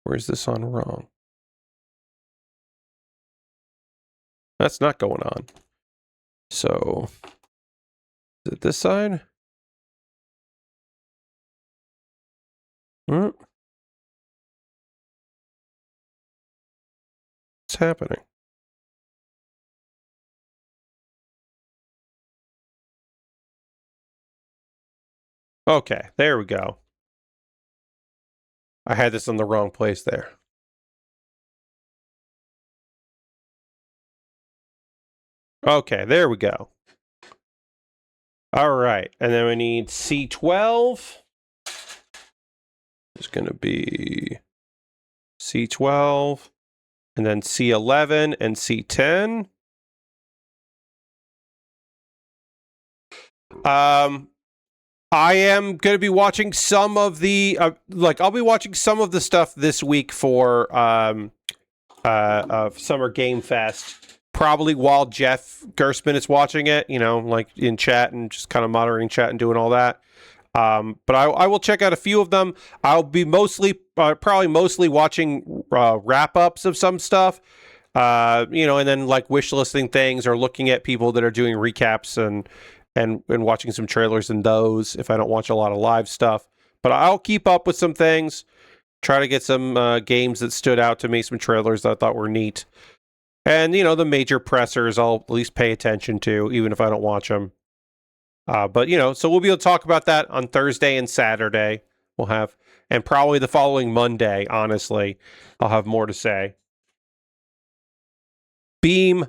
Where's this on wrong? That's not going on. So, is it this side? What's happening? Okay, there we go. I had this in the wrong place there. Okay, there we go. All right, and then we need C12. It's going to be C12, and then C11 and C10. I am going to be watching some of the I'll be watching some of the stuff this week for Summer Game Fest. Probably while Jeff Gerstmann is watching it, you know, like in chat and just kind of monitoring chat and doing all that. But I will check out a few of them. I'll be probably mostly watching wrap-ups of some stuff. You know, and then like wish listing things or looking at people that are doing recaps and watching some trailers in those if I don't watch a lot of live stuff. But I'll keep up with some things, try to get some games that stood out to me, some trailers that I thought were neat. And, you know, the major pressers I'll at least pay attention to, even if I don't watch them. But, you know, so we'll be able to talk about that on Thursday and Saturday. We'll have, and probably the following Monday, honestly, I'll have more to say. Beam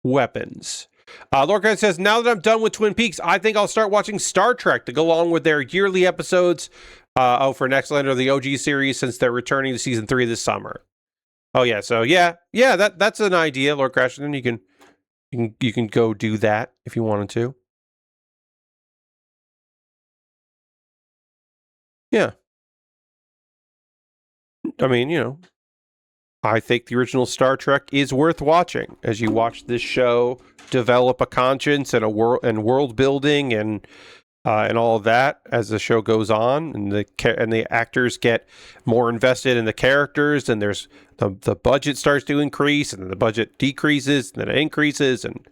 weapons. Lorcan says, now that I'm done with Twin Peaks, I think I'll start watching Star Trek to go along with their yearly episodes for next land of the OG series since they're returning to season 3 this summer. Oh yeah, so yeah, that's an idea, Lord Crashington. You can go do that if you wanted to. Yeah. I mean, you know, I think the original Star Trek is worth watching as you watch this show develop a conscience and world building and all of that as the show goes on, and the actors get more invested in the characters, and there's the budget starts to increase, and then the budget decreases, and then it increases, and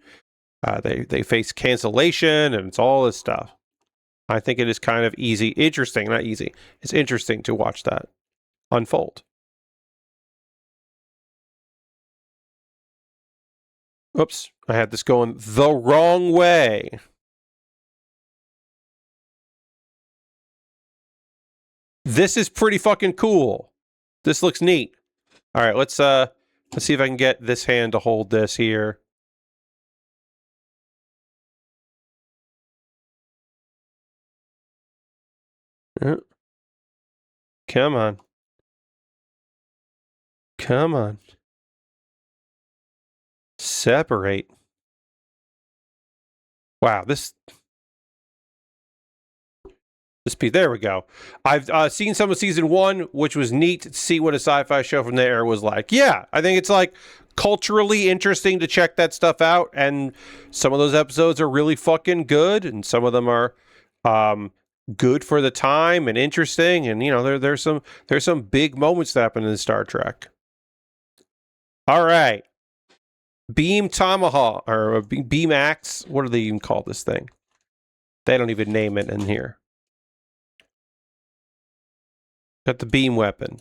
they face cancellation, and it's all this stuff. I think it is kind of not easy. It's interesting to watch that unfold. Oops, I had this going the wrong way. This is pretty fucking cool. This looks neat. All right, let's see if I can get this hand to hold this here. Come on. Come on. Separate. Wow, this piece. There we go. I've seen some of season 1, which was neat to see what a sci-fi show from there was like. Yeah, I think it's like culturally interesting to check that stuff out, and some of those episodes are really fucking good, and some of them are good for the time and interesting, and you know there's some big moments that happen in Star Trek. All right, Beam Tomahawk or Beam Axe. What do they even call this thing? They don't even name it in here. Got the beam weapon.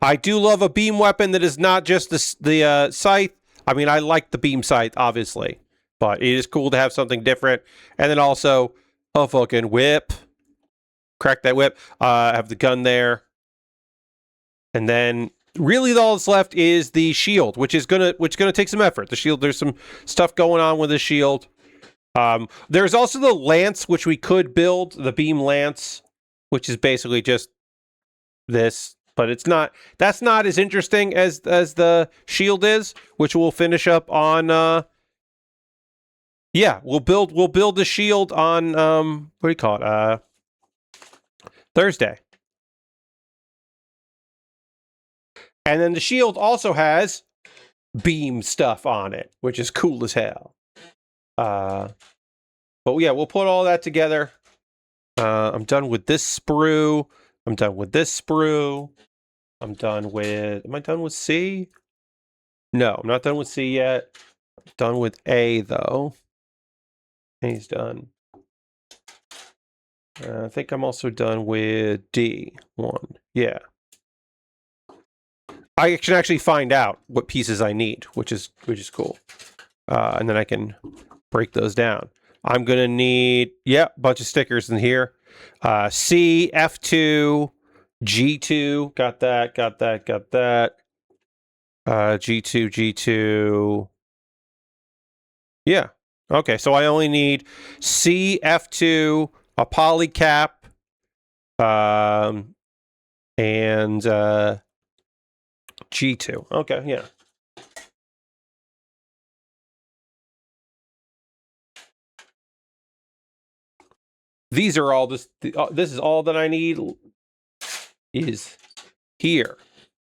I do love a beam weapon that is not just the scythe. I mean, I like the beam scythe, obviously, but it is cool to have something different. And then also a fucking whip. Crack that whip. Have the gun there. And then really all that's left is the shield, which is gonna take some effort. The shield, there's some stuff going on with the shield. There's also the lance, which we could build, the beam lance, which is basically just this, but that's not as interesting as the shield is, which we'll finish up on we'll build the shield on what do you call it? Thursday. And then the shield also has beam stuff on it, which is cool as hell. But yeah, we'll put all that together. I'm done with this sprue. I'm done with this sprue. I'm done with... Am I done with C? No, I'm not done with C yet. I'm done with A, though. A's done. I think I'm also done with D1. Yeah. I can actually find out what pieces I need, which is cool. And then I can break those down. I'm going to need, a bunch of stickers in here. C, F2, G2, got that. G2, G2. Yeah. Okay, so I only need C, F2, a poly cap, and G2. Okay, yeah. These are all this is all that I need is here.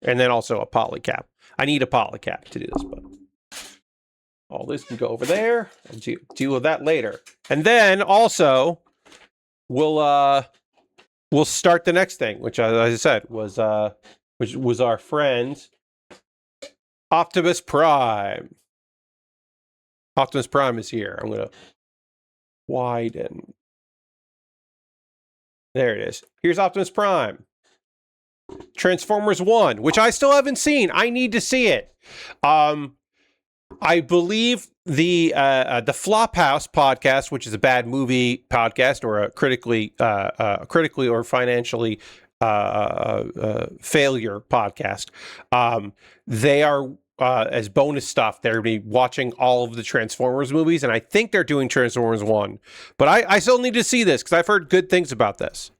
And then also a polycap. I need a polycap to do this, but all this can go over there. I'll deal with that later. And then also we'll start the next thing, which, as I said, was our friend Optimus Prime. Optimus Prime is here. I'm gonna widen. There it is. Here's Optimus Prime. Transformers 1, which I still haven't seen. I need to see it. I believe the Flophouse podcast, which is a bad movie podcast or a critically or financially failure podcast, they are as bonus stuff. They're be watching all of the Transformers movies, and I think they're doing Transformers 1. But I still need to see this because I've heard good things about this.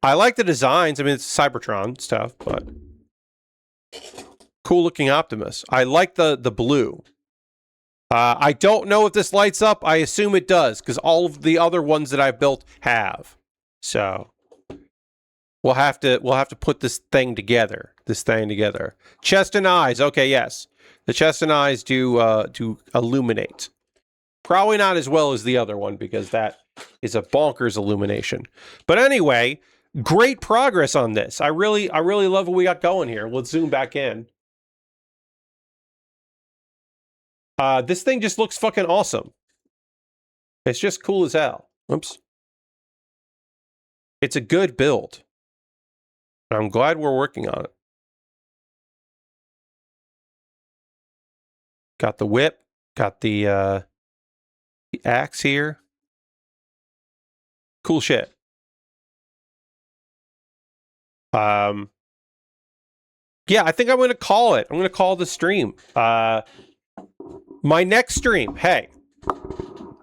I like the designs. I mean, it's Cybertron stuff, but cool looking Optimus. I like the blue. I don't know if this lights up. I assume it does because all of the other ones that I've built have. So we'll have to put this thing together. Chest and eyes. Okay, yes. The chest and eyes do illuminate. Probably not as well as the other one because that is a bonkers illumination. But anyway, great progress on this. I really love what we got going here. Let's zoom back in. This thing just looks fucking awesome. It's just cool as hell. Oops. It's a good build. I'm glad we're working on it. Got the whip. Got the axe here. Cool shit. Yeah, I think I'm going to call it. I'm going to call the stream. My next stream. Hey,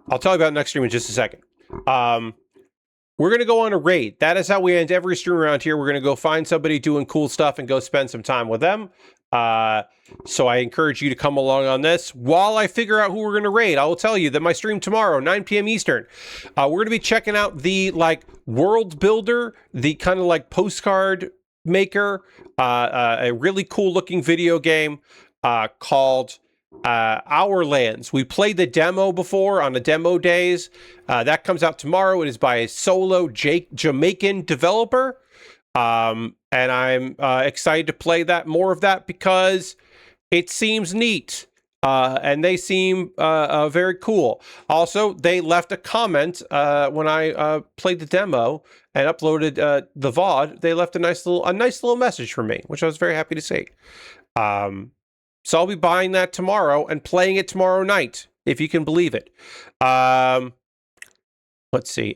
I'll tell you about next stream in just a second. We're going to go on a raid. That is how we end every stream around here. We're going to go find somebody doing cool stuff and go spend some time with them. So I encourage you to come along on this. While I figure out who we're going to raid, I will tell you that my stream tomorrow, 9 p.m. Eastern, we're going to be checking out the world builder, the kind of postcard maker, a really cool looking video game called Our Lands. We played the demo before on the demo days. That comes out tomorrow. It is by a solo Jamaican developer. And I'm excited to play more of that because it seems neat. And they seem very cool. Also, they left a comment when I played the demo and uploaded the VOD. They left a nice little message for me, which I was very happy to see. So I'll be buying that tomorrow and playing it tomorrow night, if you can believe it. Let's see.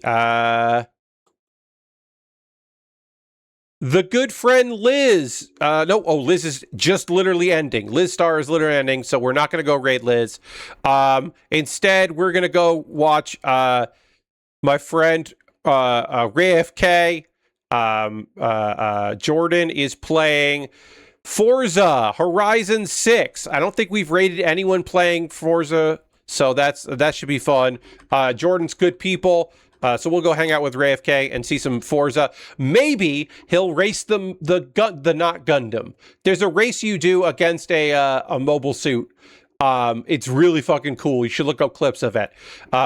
The good friend Liz. Liz is just literally ending. Liz Star is literally ending, so we're not going to go raid Liz. Instead, we're going to go watch my friend RayFK. Jordan is playing Forza Horizon 6. I don't think we've rated anyone playing Forza, so that should be fun. Jordan's good people. So we'll go hang out with RayFK and see some Forza. Maybe he'll race the not Gundam. There's a race you do against a mobile suit. It's really fucking cool. You should look up clips of it.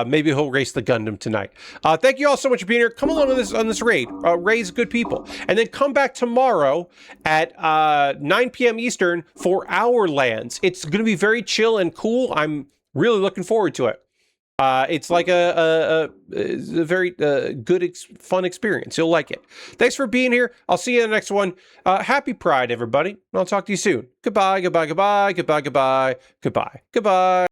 Maybe he'll race the Gundam tonight. Thank you all so much for being here. Come along on this raid. Raise good people. And then come back tomorrow at 9 p.m. Eastern for Our Lands. It's going to be very chill and cool. I'm really looking forward to it. It's like a very good, fun experience. You'll like it. Thanks for being here. I'll see you in the next one. Happy Pride, everybody. I'll talk to you soon. Goodbye, goodbye, goodbye, goodbye, goodbye, goodbye, goodbye.